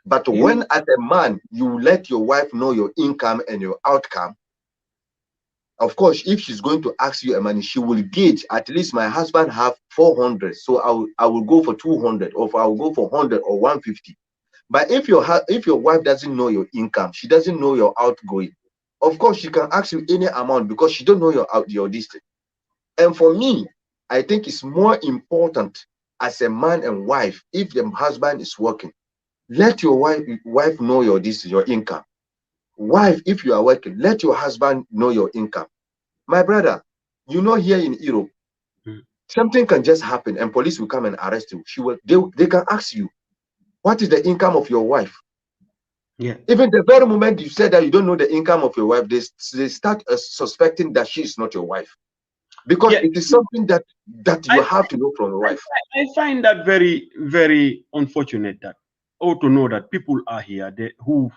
But when as a man, you let your wife know your income and your outcome, of course, if she's going to ask you a money, she will gauge, at least my husband have 400, so I will go for 200, or I will go for 100 or 150. But if your wife doesn't know your income, she doesn't know your outgoing, of course she can ask you any amount because she don't know your distance. And for me, I think it's more important as a man and wife, if the husband is working, let your wife know your income. Wife, if you are working, let your husband know your income. My brother, you know, here in Europe, something can just happen and police will come and arrest you. They can ask you, what is the income of your wife? Yeah. Even the very moment you said that you don't know the income of your wife, they start suspecting that she is not your wife. Because it is something that you have to know from your wife. I find that very, very unfortunate that, or to know that people are here who,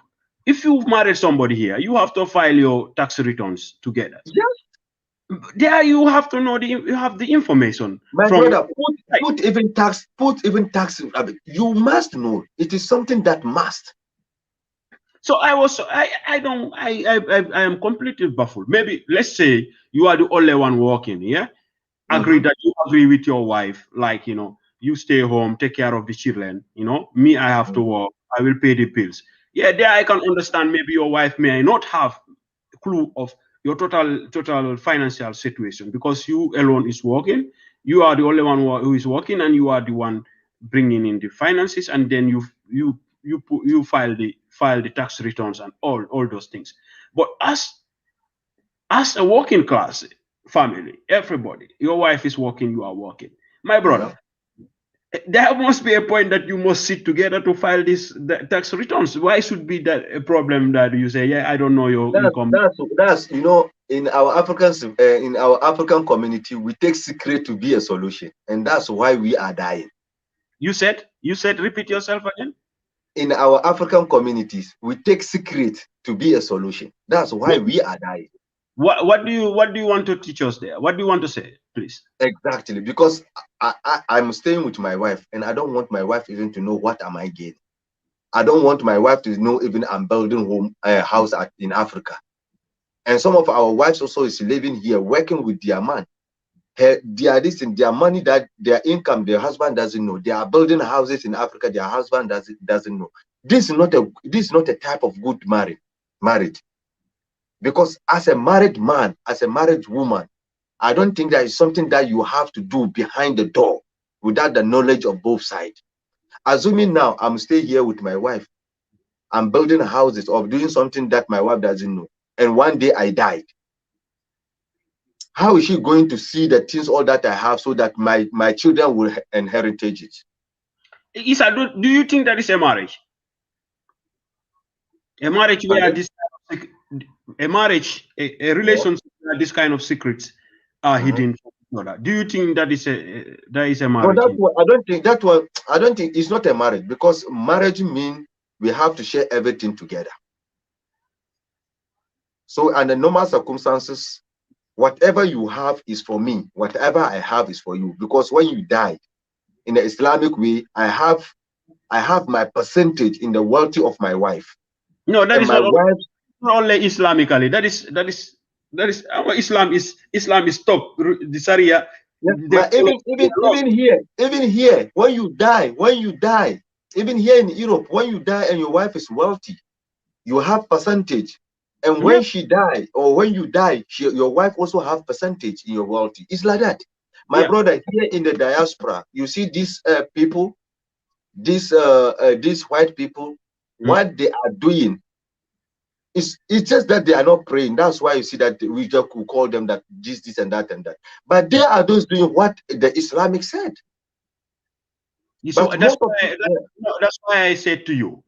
if you've married somebody here, you have to file your tax returns together. Yes. There you have to know you have the information. My brother, put even tax. You must know. It is something that must. So I am completely baffled. Maybe let's say you are the only one working, yeah? Agree that you agree with your wife, like, you know, you stay home, take care of the children, you know, me, I have to work, I will pay the bills. Yeah, there I can understand maybe your wife may not have a clue of your total financial situation because you alone is working. You are the only one who is working, and you are the one bringing in the finances, and then you file the tax returns and all those things. But as a working class family, everybody, your wife is working, you are working. My brother, there must be a point that you must sit together to file the tax returns. Why should be that a problem that you say, yeah, I don't know your income? That's you know, in our African community, we take secret to be a solution, and that's why we are dying. You said, repeat yourself again. In our African communities, we take secret to be a solution. That's why we are dying. What do you want to teach us there? What do you want to say, please? Exactly, because I'm staying with my wife, and I don't want my wife even to know what am I getting. I don't want my wife to know even I'm building house in Africa. And some of our wives also is living here, working with their man. Their money, that their income, their husband doesn't know. They are building houses in Africa, their husband doesn't know. This is not a type of good marriage. Because as a married man, as a married woman, I don't think that is something that you have to do behind the door without the knowledge of both sides. Assuming now I'm staying here with my wife, I'm building houses or doing something that my wife doesn't know, and one day I died. How is she going to see the things all that I have so that my children will inherit it? Isa, do you think that is a marriage? A marriage where a relationship where this kind of secrets are hidden from each other. Do you think that is a marriage? No, I don't think it's not a marriage, because marriage means we have to share everything together. So under normal circumstances, whatever you have is for me, whatever I have is for you. Because when you die, in the Islamic way, I have my percentage in the wealth of my wife. No, that is not only Islamically. That is our Islam is top. The Sharia. Yeah, but even here, when you die, even here in Europe, when you die and your wife is wealthy, you have percentage. And when she die, or when you die, your wife also have percentage in your wealthy. It's like that. My brother, here in the diaspora, you see these people, these white people, what they are doing. It's just that they are not praying. That's why you see that we just could call them that this and that and that. But they are those doing what the Islamic said. So But that's most of why the, yeah. that's why I said to you,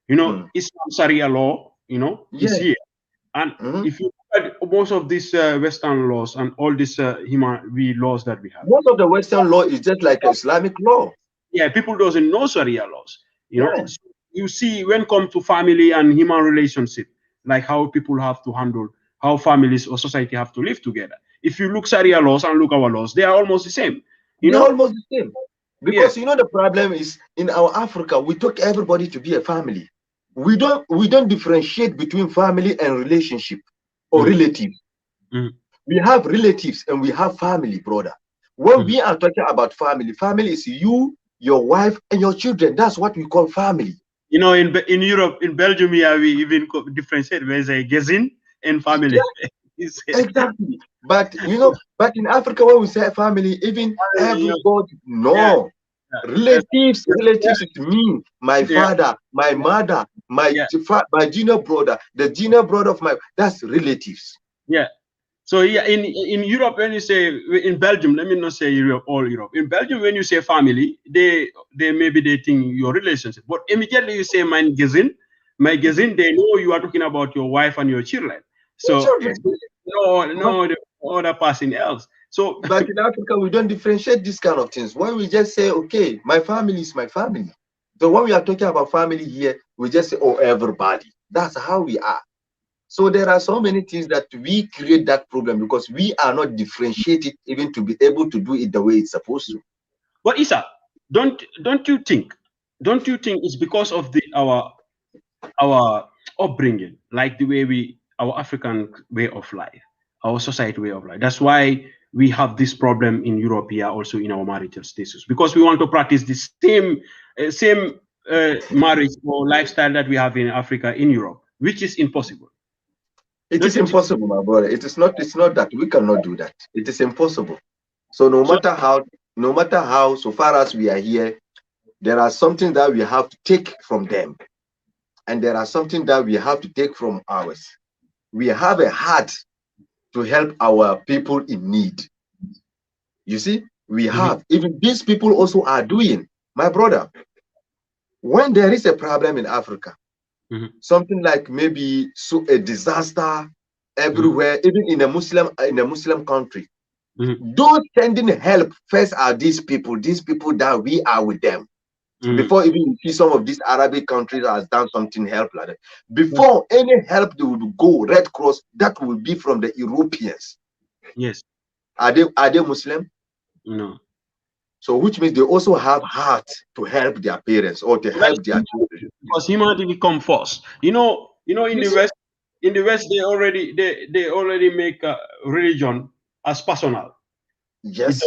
Islam Sharia law, is Yeah. here. And if you look at most of these Western laws and all these human laws that we have, Most of the Western law is just like Islamic law. yeah, people doesn't know Sharia laws. Yeah. So you see, when it comes to family and human relationship, like how people have to handle, how families or society have to live together. If you look Sharia laws and look our laws, they are almost the same. They're almost the same. Yeah. Because the problem is in our Africa, we took everybody to be a family. We don't differentiate between family and relationship or relatives. We have relatives and we have family, brother. When we are talking about family, family is you, your wife, and your children. That's what we call family. In Europe, in Belgium, yeah, we even differentiate. There's a gezin and family. Yeah, exactly. But but in Africa, when we say family, even everybody, no. Relatives is me, my father, my mother, my junior brother, the junior brother of that's relatives. Yeah. So yeah, in Europe, when you say in Belgium, let me not say Europe, all Europe. In Belgium, when you say family, they maybe they think your relationship, but immediately you say my gezin, they know you are talking about your wife and your children. So Children. no other person else. So but in Africa, we don't differentiate these kind of things. When we just say, okay, my family is my family. So when we are talking about family here, we just say, oh, everybody. That's how we are. So there are so many things that we create that problem because we are not differentiated even to be able to do it the way it's supposed to. But Isa, don't you think it's because of our upbringing, like the way our African way of life, our society way of life. That's why we have this problem in Europe here, also in our marital status, because we want to practice the same marriage or lifestyle that we have in Africa in Europe, which is impossible. It is impossible, my brother. It is not. It's not that we cannot do that. It is impossible. So no matter how, so far as we are here, there are something that we have to take from them, and there are something that we have to take from ours. We have a heart to help our people in need. You see, we have. Even these people also are doing, my brother. When there is a problem in Africa, something like maybe a disaster everywhere, even in a Muslim country, those sending help first are these people that we are with them. Before even you see some of these Arabic countries has done something help like that. Before any help they would go, Red Cross, that will be from the Europeans. Yes. Are they Muslim? No. So which means they also have heart to help their parents or to help their children. Because humanity come first. In the West, they already make religion as personal. Yes.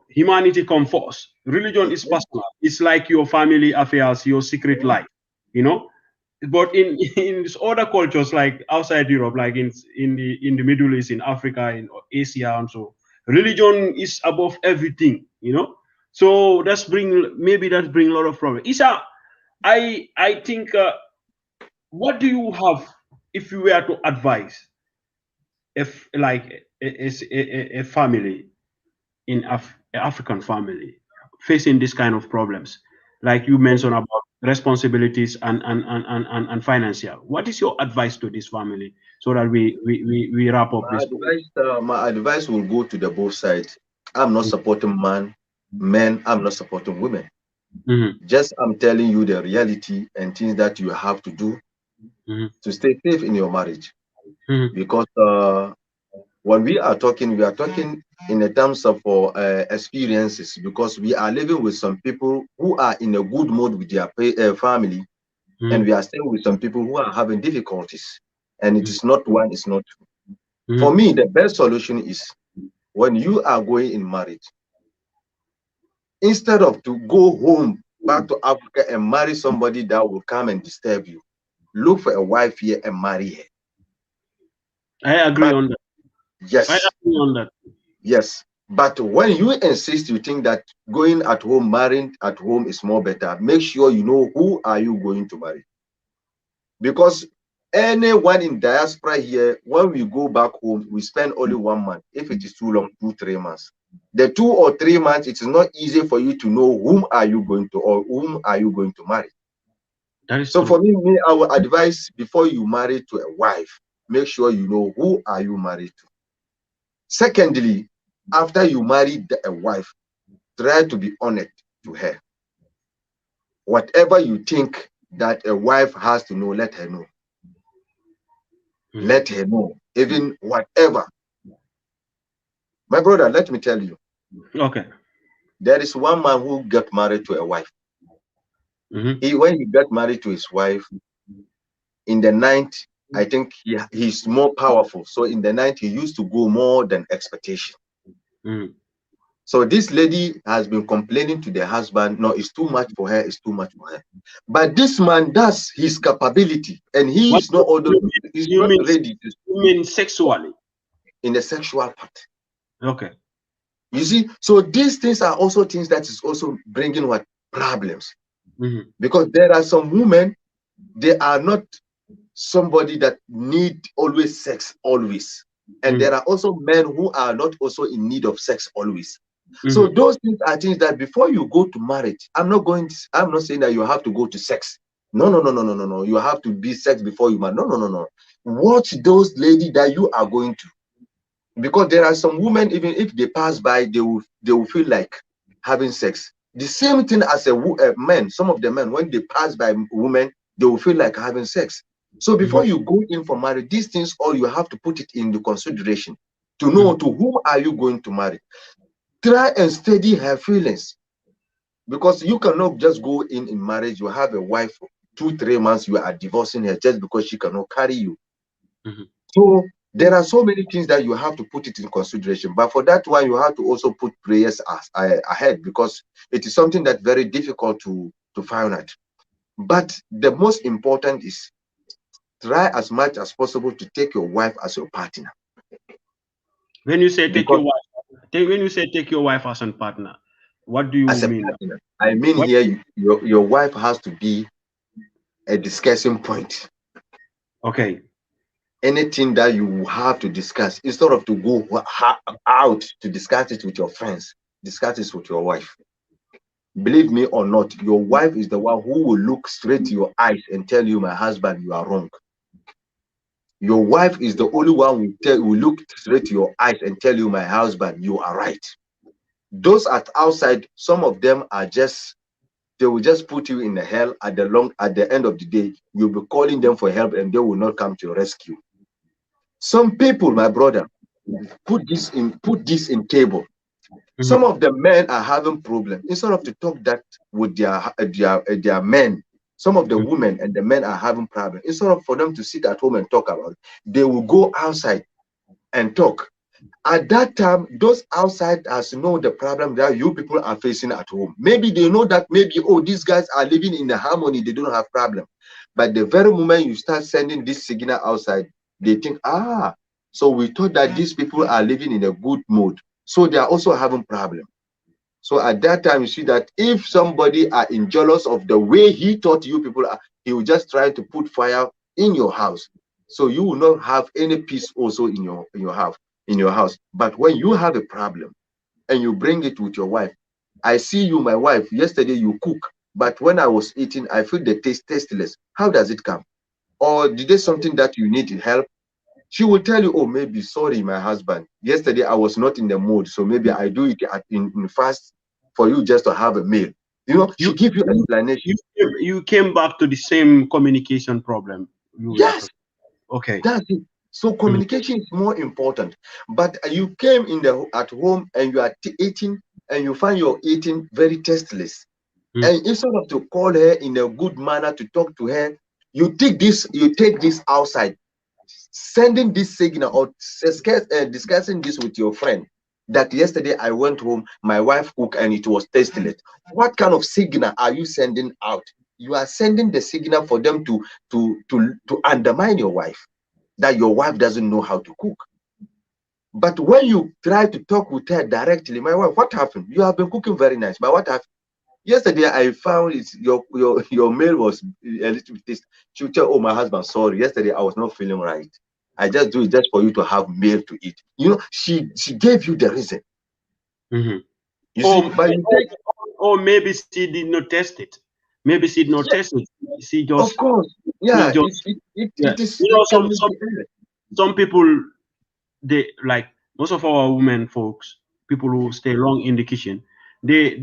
Humanity come first. Religion is personal. It's like your family affairs, your secret life. But in these other cultures, like outside Europe, like in the Middle East, in Africa, in Asia, and so, religion is above everything. So that bring a lot of problems. Isa, I think, what do you have if you were to advise if like a family in African family facing this kind of problems, like you mentioned about responsibilities and financial? What is your advice to this family so that we wrap up this? My advice will go to the both sides. I'm not supporting men. I'm not supporting women. Just I'm telling you the reality and things that you have to do to stay safe in your marriage. Because when we are talking in the terms of experiences, because we are living with some people who are in a good mood with their family, and we are staying with some people who are having difficulties, and it is not one, it's not two. For me, the best solution is when you are going in marriage, instead of to go home back to Africa and marry somebody that will come and disturb you, look for a wife here and marry her. I agree on that. Yes. I agree on that. Yes. But when you insist, you think that going at home, marrying at home is more better, make sure you know who are you going to marry. Because anyone in diaspora here, when we go back home, we spend only 1 month. If it is too long, 2-3 months. the 2 or 3 months, it is not easy for you to know whom are you going to or whom are you going to marry. That is So true. for me, I would advise before you marry to a wife, make sure you know who are you married to. Secondly, after you marry a wife, try to be honest to her. Whatever you think that a wife has to know, let her know. Let her know, even whatever. My brother, let me tell you. Okay. There is one man who got married to a wife. When he got married to his wife, in the night, I think he's more powerful. So in the night, he used to go more than expectation. So this lady has been complaining to the husband, no, it's too much for her, it's too much for her. But this man does his capability, and he is not ready to. You mean sexually? In the sexual part. Okay. You see, so these things are also things that is also bringing what problems. Because there are some women, they are not somebody that need always sex always. And there are also men who are not also in need of sex always. So those things are things that before you go to marriage, I'm not saying that you have to go to sex. No. You have to be sex before you marry. No. Watch those ladies that you are going to. Because there are some women, even if they pass by, they will feel like having sex. The same thing as a man. Some of the men, when they pass by women, they will feel like having sex. So before you go in for marriage, these things, all you have to put it into consideration to know to whom are you going to marry. Try and study her feelings, because you cannot just go in marriage. You have a wife for 2-3 months, you are divorcing her just because she cannot carry you. So there are so many things that you have to put it in consideration. But for that one, you have to also put prayers ahead, because it is something that's very difficult to find out. But the most important is try as much as possible to take your wife as your partner. When you say take your wife as a partner, what do you mean? Partner, I mean here your wife has to be a discussing point. Okay. Anything that you have to discuss, instead of to go out to discuss it with your friends, discuss it with your wife. Believe me or not, your wife is the one who will look straight to your eyes and tell you, my husband, you are wrong. Your wife is the only one who will look straight to your eyes and tell you, my husband, you are right. Those at outside, some of them are just, they will just put you in the hell at the end of the day. You'll be calling them for help and they will not come to your rescue. Some people, my brother, put this in table. Some of the men are having problems. Instead of to talk that with their men, some of the women and the men are having problems. Instead of for them to sit at home and talk about it, they will go outside and talk. At that time, those outside has know the problem that you people are facing at home. Maybe they know that these guys are living in the harmony, they don't have problem. But the very moment you start sending this signal outside, they think, so we thought that these people are living in a good mood. So they are also having problem. So at that time, you see that if somebody are in jealous of the way he thought you people are, he will just try to put fire in your house. So you will not have any peace also in your house. But when you have a problem and you bring it with your wife, I see you, my wife, yesterday you cook, but when I was eating, I feel the taste tasteless. How does it come? Or did there something that you need help? She will tell you, oh, maybe, sorry, my husband, yesterday I was not in the mood, so maybe I do it in fast for you just to have a meal. She give you explanation. You came back to the same communication problem. Yes. Okay. That's it. So communication is more important. But you came at home and you are eating and you find your eating very tasteless. And instead of to call her in a good manner to talk to her, you take this outside, sending this signal or discussing this with your friend that yesterday I went home, my wife cooked and it was tasteless. What kind of signal are you sending out? You are sending the signal for them to undermine your wife, that your wife doesn't know how to cook. But when you try to talk with her directly, my wife, what happened? You have been cooking very nice, but what happened? Yesterday I found your meal was a little bit tasty. She would tell, oh, my husband, sorry, yesterday I was not feeling right. I just do it just for you to have meal to eat. She gave you the reason. You see, but you take, or maybe she did not test it. Maybe she did not yeah, test it. She of just, course, she yeah, just, yeah. it is, You know, it can be the some people, they like most of our women folks, people who stay long in the kitchen, they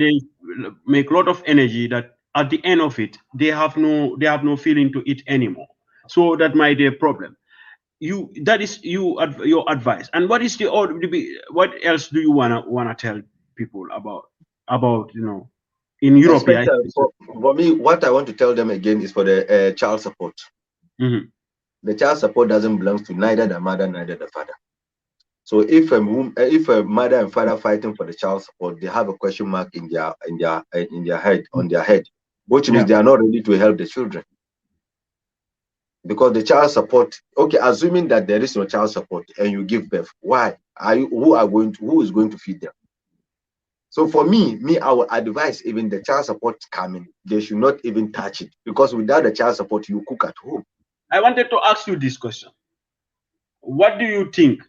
make a lot of energy that at the end of it they have no feeling to eat anymore. So that might be a problem. That is your advice. And what is what else do you wanna tell people about in Europe? Yeah. especially for me. What I want to tell them again is for the child support. Mhm. The child support doesn't belong to neither the mother neither the father. So if a mother and father fighting for the child support, they have a question mark in their head, on their head, which means Yeah. they are not ready to help the children, because the child support. Okay, assuming that there is no child support and you give birth, why are you? Who is going to feed them? So for me, I would advise even the child support coming, they should not even touch it, because without the child support, you cook at home. I wanted to ask you this question. What do you think,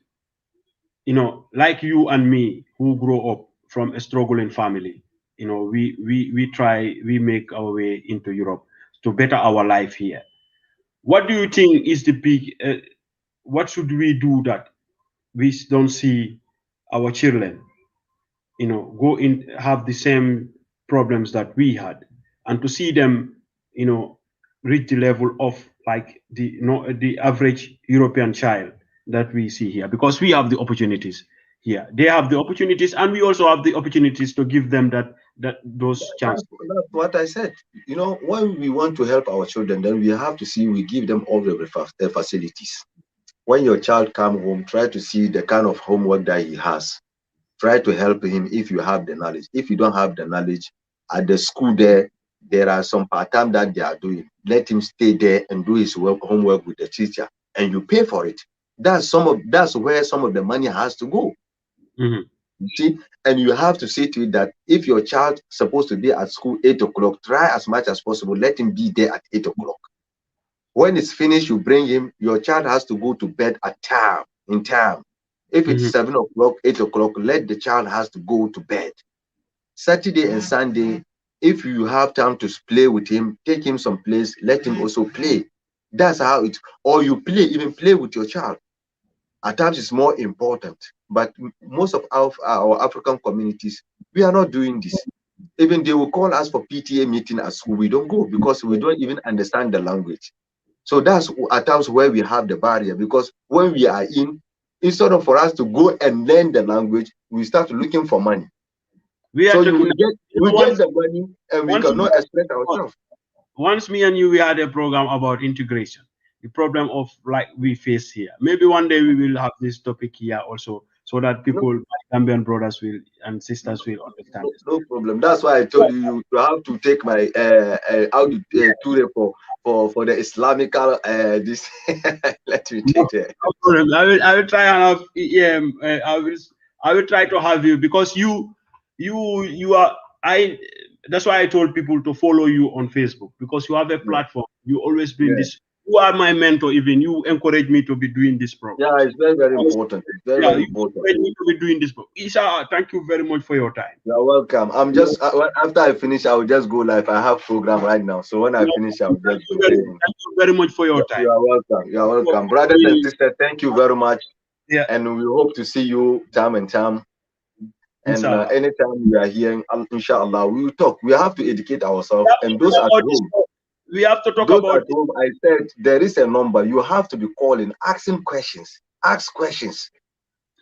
like you and me who grow up from a struggling family, we make our way into Europe to better our life here. What do you think is the big what should we do that we don't see our children go in have the same problems that we had, and to see them you know reach the level of like the average European child that we see here, because we have the opportunities here, they have the opportunities, and we also have the opportunities to give them those chances. That's what I said. When we want to help our children, then we have to see we give them all the facilities. When your child come home, try to see the kind of homework that he has. Try to help him if you have the knowledge. If you don't have the knowledge, at the school there are some part-time that they are doing. Let him stay there and do his homework with the teacher, and you pay for it. That's where some of the money has to go. Mhm. You see, and you have to see to it that if your child supposed to be at school 8 o'clock, try as much as possible. Let him be there at 8 o'clock. When it's finished, you bring him. Your child has to go to bed at time, in time. If it's Mhm. 7 o'clock, 8 o'clock, let the child has to go to bed. Saturday and Sunday, if you have time to play with him, take him some place, let him also play. That's how it. Or you even play with your child. At times it's more important. But most of our African communities, we are not doing this. Even they will call us for PTA meeting at school. We don't go because we don't even understand the language. So that's at times where we have the barrier, because when we are instead of for us to go and learn the language, we start looking for money. We are So you talking, will get we get the money and we once cannot express ourselves. once me and you we had a program about integration, the problem of like we face here. Maybe one day we will have this topic here also, so that No, people, Gambian brothers will and sisters will understand this. no problem. That's why I told you have to take my tour for the Islamic this. Let me No, take that. no problem. I will try and have I will try to have you, because you are I that's why I told people to follow you on Facebook, because you have a Yeah, platform. You always bring yeah, this. You are my mentor. Even you encourage me to be doing these yeah. programs. It's very very important. It's very Yeah, very you important. encourage me to be doing this. Isa, thank you very much for your time. You're welcome. I'm You just after I finish, I will just go live. I have program right now, so when I know, finish, I will thank just you go in. thank you very much for your time. You are welcome. You are So, welcome, brothers and sisters. Thank you very much, yeah, and we hope to see you time and time. And inshallah. anytime we are here, inshallah, we will talk. We have to educate We ourselves. have to And talk about this. We have to talk those about at home, I said there is a number. You have to be calling, asking questions. Ask questions.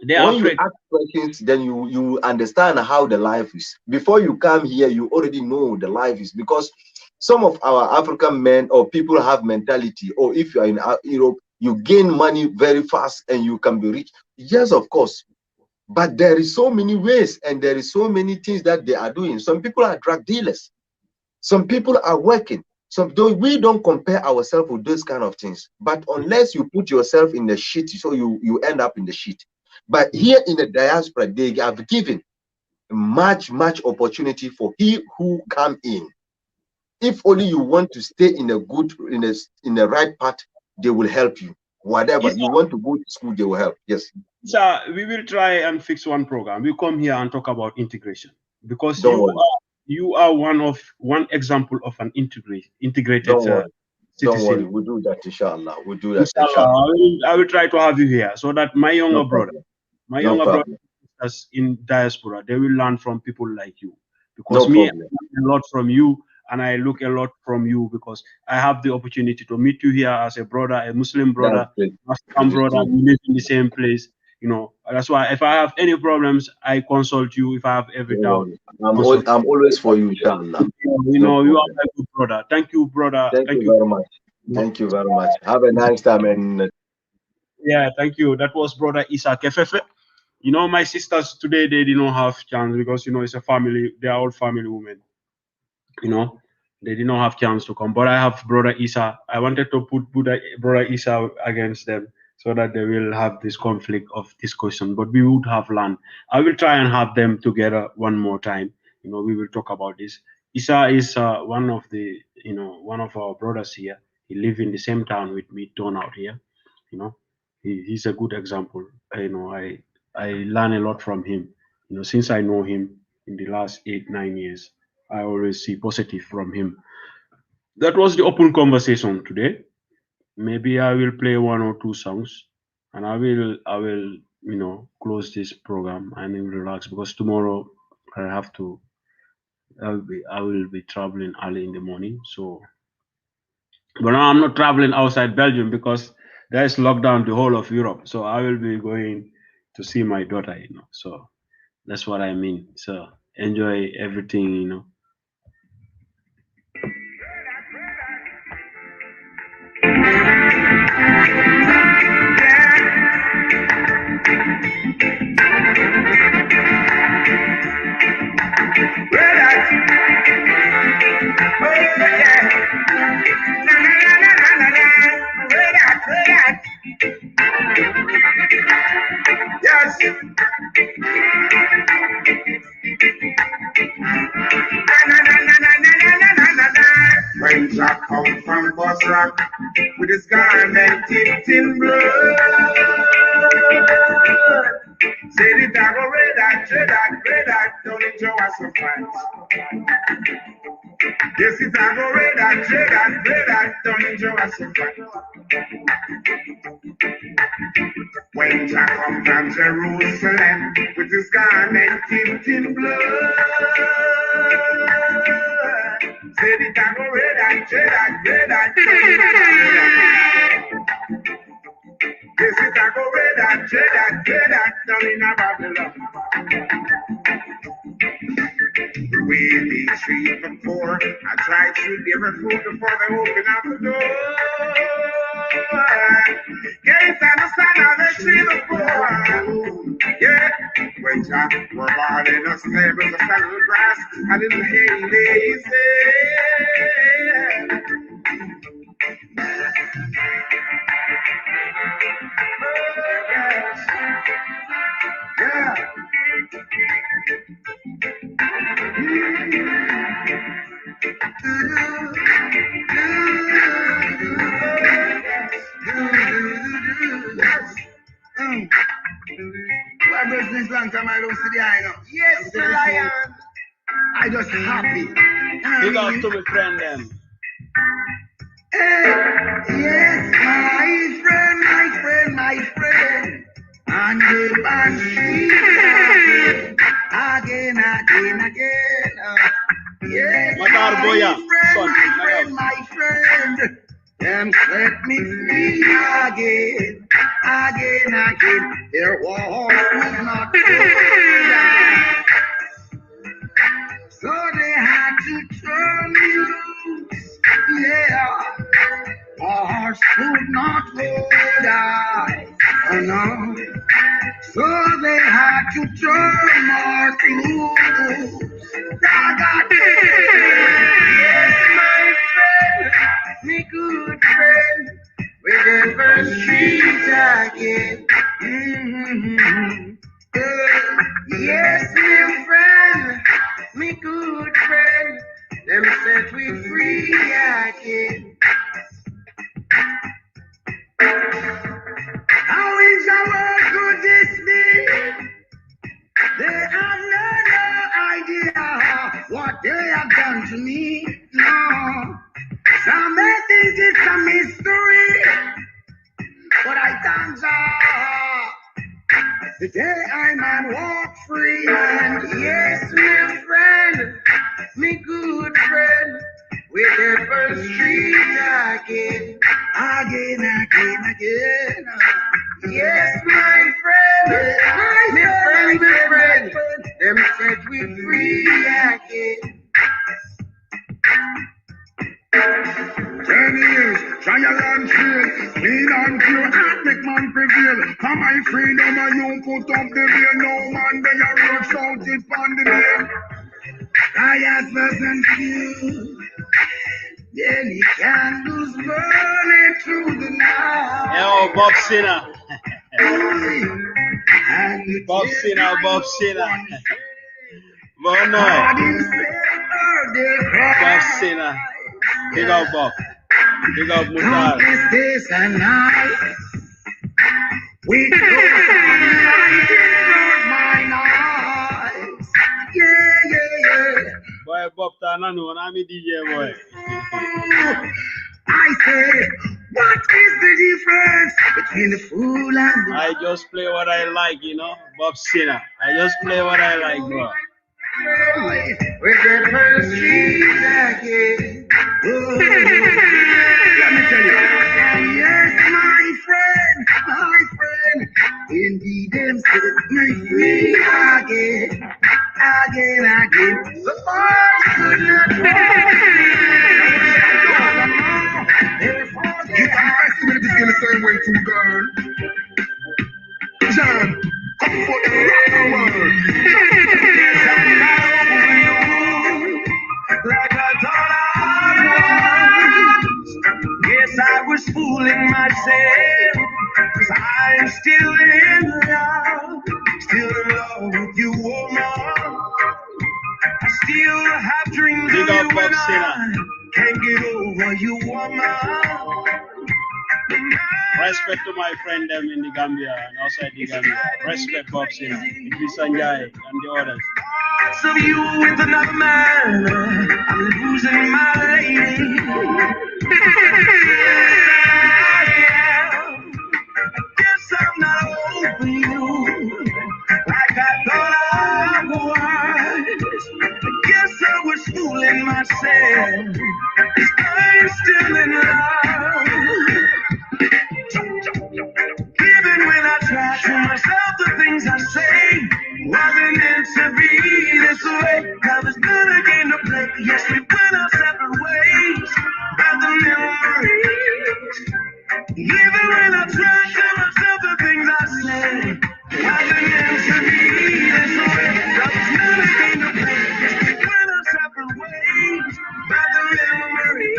they are When you afraid. ask questions, then you understand how the life is. Before you come here, you already know the life is, because some of our African men or people have mentality. Or if you are in Europe, you gain money very fast and you can be rich. Yes, of course. But there is so many ways and there is so many things that they are doing. Some people are drug dealers. Some people are working. We don't compare ourselves with those kind of things. But unless you put yourself in the shit, so you end up in the shit. But here in the diaspora, they have given much opportunity for he who come in. If only you want to stay in a good in the right path, they will help you. whatever you want to go to school, they will help. Yes. So we will try and fix one program. We come here and talk about integration because Don't worry. You are one example of an integrated Don't worry. Don't worry. citizen. We'll do that, inshallah. We'll do that, Inshallah, inshallah. I will try to have you here so that my No younger brother, problem. my No younger brother problem. in diaspora, they will learn from people like you. Because No me, I problem. learn a lot from you, and I look a lot from you because I have the opportunity to meet you here as a brother, a Muslim brother, That's great. African brother. We live in the same place. That's why if I have any problems, I consult you. If I have every Don't doubt, worry. consult. I'm always for you, inshallah. No You are problem. my good brother. Thank you, brother. Thank Thank you you. very much. Thank you very much. Have a nice time, and Yeah, thank you. That was brother Isa Kefefe. My sisters today, they did not have chance because it's a family. They are all family women. They did not have chance to come. But I have brother Isa. I wanted to put brother Isa against them so that they will have this conflict of discussion. But we would have learned. I will try and have them together one more time. We will talk about this. Isa is one of our brothers here. He live in the same town with me, Turn out here. He's a good example. I learn a lot from him. Since I know him in the last 8 9 years, I always see positive from him. That was the open conversation today. Maybe I will play one or two songs, and I will close this program and I will relax because tomorrow I have to. I will be traveling early in the morning. So, but now I'm not traveling outside Belgium because there is lockdown the whole of Europe. So I will be going to see my daughter. So that's what I mean. So enjoy everything. When Jack come from Bosra with his garment dipped in blood, say the dog red that, don't enjoy us some fight. Yes, the dog red that, don't enjoy us some fight. When Jack come from Jerusalem with his garment dipped in blood, say the dog red that, yes, the dog red that, down in a Babylon. The way they treat the poor, I tried to give her food before they open up the door. Can't understand how they treat the poor. Yeah, when Jack were born in a stable, a little grass, a little hay lazy. Yeah. Well, business long time I don't see the eye now. Yes, Lion. I just happy. Big up to my friend them. Yes, my friend. And the band again. Yes, my friend. Them set me free again. Their walls would not go. So they had to turn me loose. Yeah. Horse could not hold I. Oh no. So they had to turn Mark loose. Yes, my friend, me good friend, with the first street again. Yes, my friend, me good friend, them set we free again. The day I man walk free, and yes, my friend, me good friend, we never street again. Yes, my friend, my friend, them set we free again. 10 years, trial and fail, clean and pure, and make man prevail. For my freedom, and you put up the veil. No man, they are road shouted on the mail. I have present you. Daily candles burning through the night. Yo, Bob Sinner. And Bob Sinner, Bob Sinner. Bono. Bob Sinner. Big up Bob. Big up Mutar. Countless days and nights. We go my eyes. Yeah. Boy, Bob Tanano, I'm a DJ boy. I say, what is the difference between the fool and the I just play what I like, you know. Bob Sinner. I just play what I like, bro. with the first street again? Oh, let me tell you. Yes, my friend, indeed them set me free again. The boys could not you confess to me to feel the same way too, girl. John, come for the rock world. Like I thought I was. Yes, I was fooling myself. 'Cause I'm still in love with you, woman. I still have dreams of you and I can't get over you, woman. Respect to my friend them in the Gambia and outside the Gambia. Respect Bob Sinner, Idris Sanjay and the others. Thoughts of you with another man, I'm losing my lady. I guess I'm not over you like I thought I was. I guess I was fooling myself. 'Cause I'm still in love. Even when I try to myself, the things I say wasn't meant to be this way. Love is good again to play. Yes, we went our separate ways, but the memories. Even when I try to myself, the things I say wasn't meant to be this way. Love is good again to play. Yes, we went our separate ways, but the memories.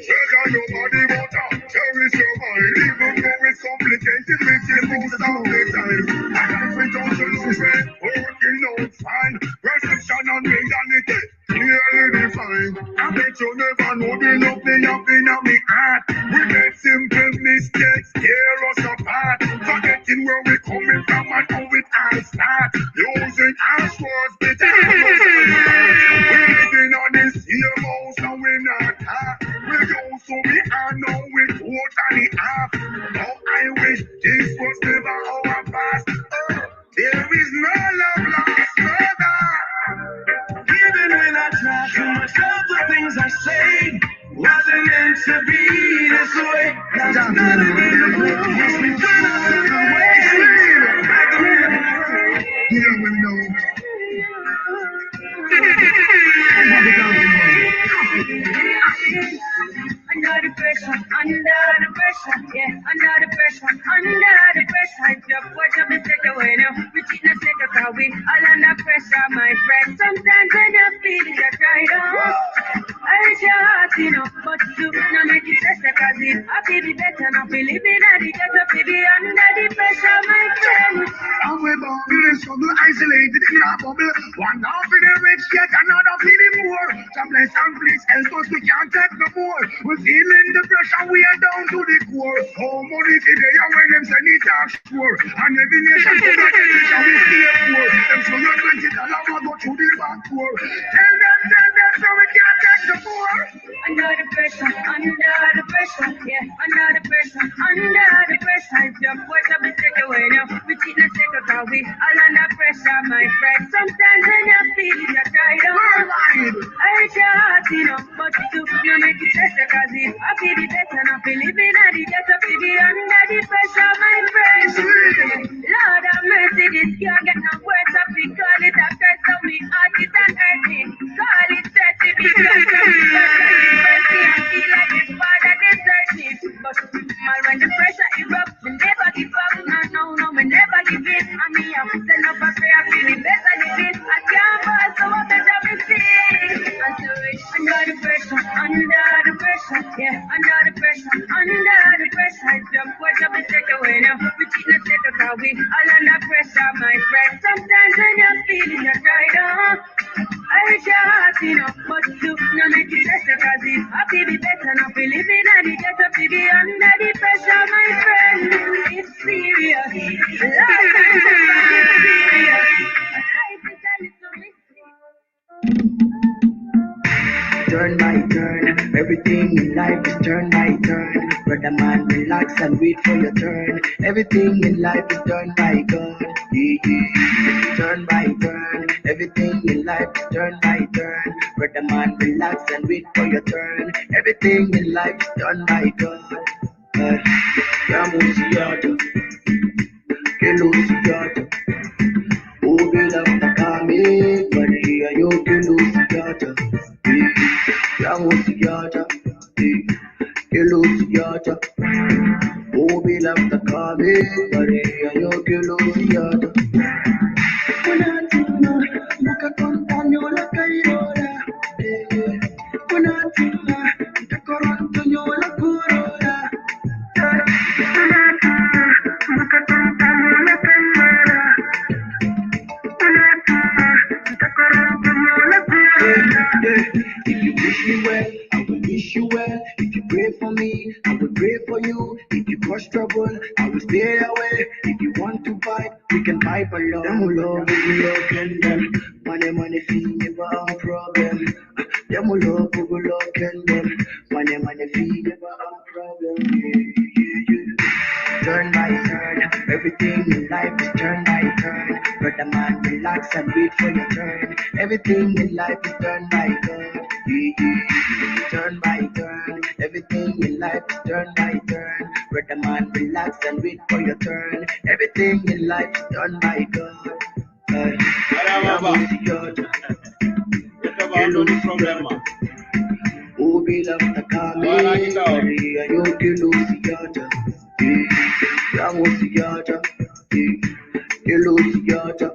Treasure nobody but cherish your mind, even though it's complicated, make it most of the time. And we don't lose it, working out fine. Perception and reality clearly defined. I bet you never know the love they have in my heart. We made simple mistakes, tear us apart. Forgetting where we coming from and how it all start. Losing our words, bitter. We're living on this here house and we're not hard. We used to be and now we totally off. Now I wish this was never our past. There is no love lost further. Even when I try to myself, the things I say wasn't meant to be this way. Cause I'm not in the book. Yes, we turn out the way. Back in here we know. Under the pressure, yeah, under the pressure, it's your watch up and take away now. We did not take a car, we all under pressure, my friend. Sometimes when you feel it, you cry down. I hurt your heart, you know, but you not make it better, cause it happy be better, not be living at the ghetto, be under the pressure, my friend. And we're born struggle, isolated in our bubble. One half in the rich, yet another feeling more. Some bless and please, else us we can't take no more. We're feeling the pressure, we are down to the core. Oh, money today, and when them send it off sure. And every nation to the nation, we stay poor. Them show you $20, I go through the back door. Tell them, so we can't take the more. Under the pressure, yeah, under the pressure, it's your voice of the take away now. We did not take a pressure, my friend. Sometimes when you're feeling you're tired out, I reach your heart, but you no make it better, cause if I feel it better, I feel living at the ghetto, feel it under the pressure, my friend. Lord have mercy, this can't get no worse up, we call it a curse, so me heart is an earthing. Call it dirty, because some people I feel like the father deserts me. But when the pressure erupts, we never give up, no, we never give in. I mean, I'm send up a prayer, feeling better living. I can't fall, so I better receive. Under the pressure, yeah, under the pressure, it's just what you be take away now. We keep the set of how we all under pressure, my friend. Sometimes when you're feeling you're tired out, I reach your heart, but you no make it better, cause if I feel it better, now feel living at the ghetto, feel be under the pressure, my friend. It's serious, life is serious, life is a little risky. Turn by turn, everything in life is turn by turn. Brother man, relax and wait for your turn. Everything in life is done by God. Yeah. Turn by turn, everything in life is turn by turn. Brother man, relax and wait for your turn. Everything in life is done by God. Yamusiata, Kelusiata, Ubilafta Kami, Maria Yokelusiata. Yamusiata, Kelusiata, Ubilafta Kami, Maria Yokelusiata. Unatima, Mukakontanyola Kayola, Unatima, Mutakorantanyola Kurola. If you wish me well, I will wish you well. If you pray for me, I will pray for you. If you cause trouble, I will stay away. If you want to fight, we can fight alone. Them love, we love them. Money, fee, never a problem. Them love, we love them. Money, fee, never a problem. Yeah. Turn by turn, everything in life is turn by turn. Brother man, relax and wait for your turn. Everything in life is turn by turn. Yeah. Turn by turn, everything in life is turn by turn. Brother man, relax and wait for your turn. Everything in life is done by God. Oh, be love the Maria, you can lose the Yamusiata, Elusiata,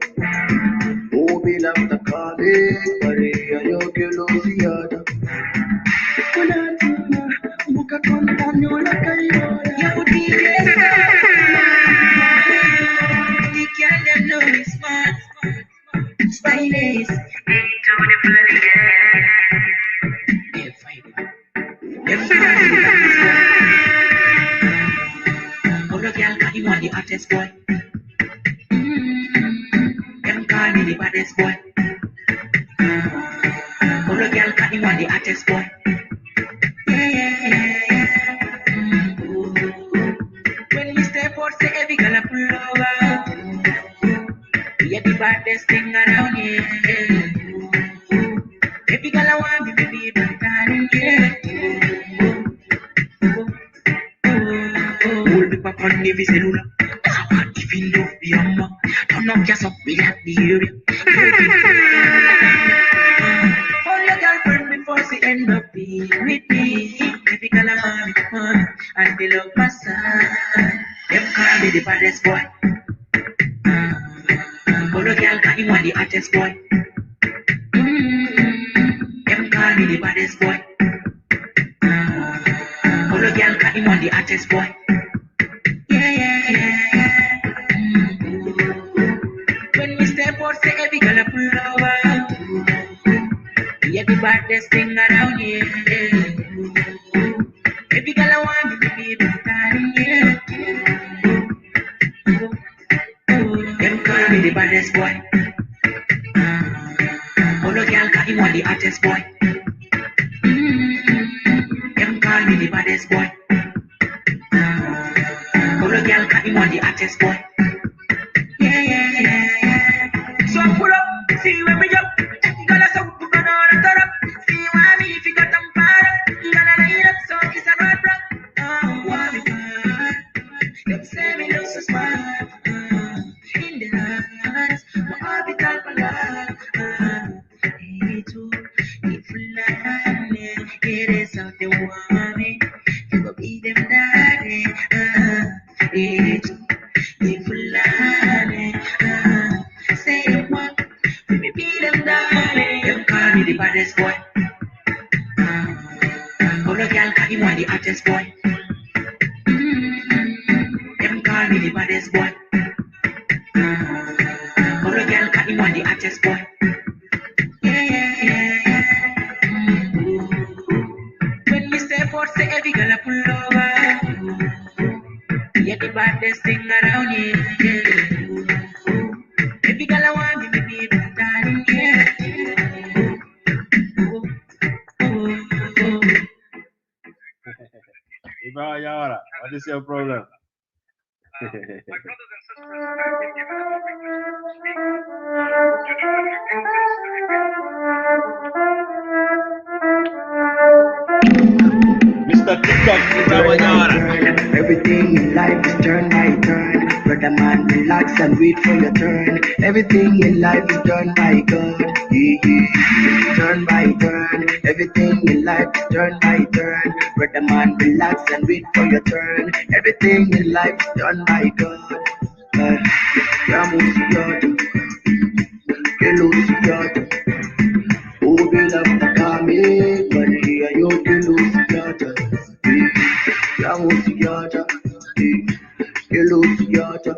oh, be love the Maria, you can lose the Unatima, Mukakontanyola Kayola, you can't know it's smart. Spiders, into the bloody yeah, fight. Oh, the girl got you on the hottest boy. Them call me the baddest boy. Oh, the girl got you on the hottest boy. Yeah. When we step out, say every girl a pull over. Yeah, the baddest thing around here. Every girl I want me, baby, you don't darling, yeah. Hold me back on the cellular. Even though the ammo, turn up just up, we like the area. Hold your girlfriend before she end up being with me. Every girl I want, and they love my son. Them call me the baddest boy. Hold your girl got him on the hottest boy. Them call me the baddest boy. Hold your girl got him on the hottest boy. Yeah. When we step out, say every girl a pull over. Yeah, the baddest thing around here. Every girl I want me to be the darling, yeah. Them call me the baddest boy. Oh, the girl got him on the hottest boy. Them call me the baddest boy. Oh, the girl got him on the hottest boy. Yeah. the baddest boy. Color girl, cause him want the hottest boy. Them call me the baddest boy. Color girl, cause him want the hottest boy. When me step out, say every girl I pull over. Yeah, the baddest thing around here. Every girl I want me, baby, darling, yeah. Ibrahim Yara, what is your problem? Mr. TikTok, Ibrahim Yara. Everything in life is turn by turn. Brother man, relax and wait for your turn. Everything in life is done by God. Turn by turn. Everything in life is turn by turn. Brother man, relax and wait for your turn. Everything in life is done by God. Oh, beloved, come in, but here you can lose your Yamusiata, Elusiata,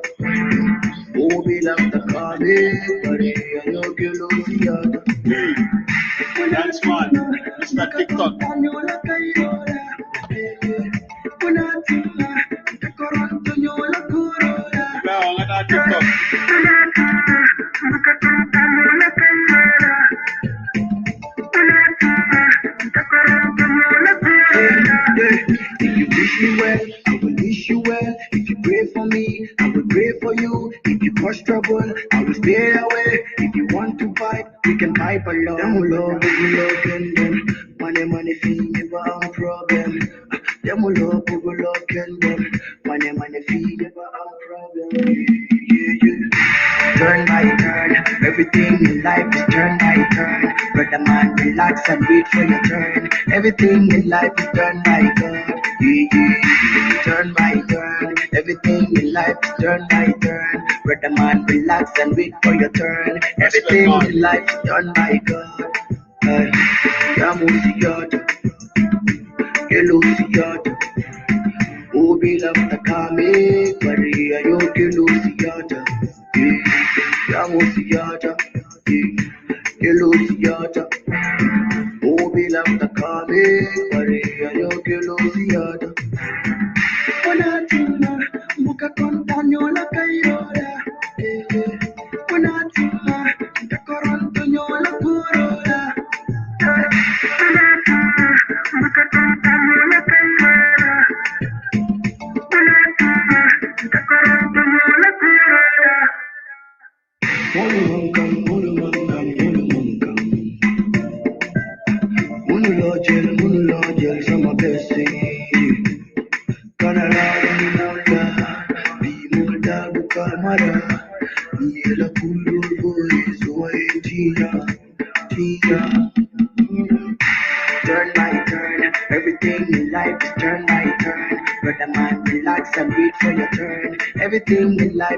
oh, beloved, come in, but here you can lose your That's one, Mr. TikTok. Ibrahim, what are TikTok? If you wish me well, I will wish you well. If you pray for me, I will pray for you. If you cause trouble, I will stay away. If you want to fight, we can fight alone. Them love, we love, and them. Money, fee, never a problem. Them love, we love, and them. Money, fee, never a problem. Turn by turn, everything in life is turn by turn. Brother man, relax and wait for your turn. Everything in life is turn by God. Turn by turn, everything in life is turn by turn. Brother man, relax and wait for your turn. Everything in life is done by God. Yamusiyata, Elusiyata, oh beloved, Kame, Maria, Yokelusiyata. Yamusiyata, Elusiyata, oh beloved, Kame, Maria, Yokelusiyata. Onatima, muka kontanyola kayora. Onatima, takorontonyola kurora. Muka kontanyola kayora. Onatima, takorontonyola kurora. Munulojel, sama besi. Kanara mulda, bi mulda bukamara. Yela kulu boy, so tia. Turn by turn, everything in life is turn by turn. Brother man, relax and wait for your turn. Everything in life.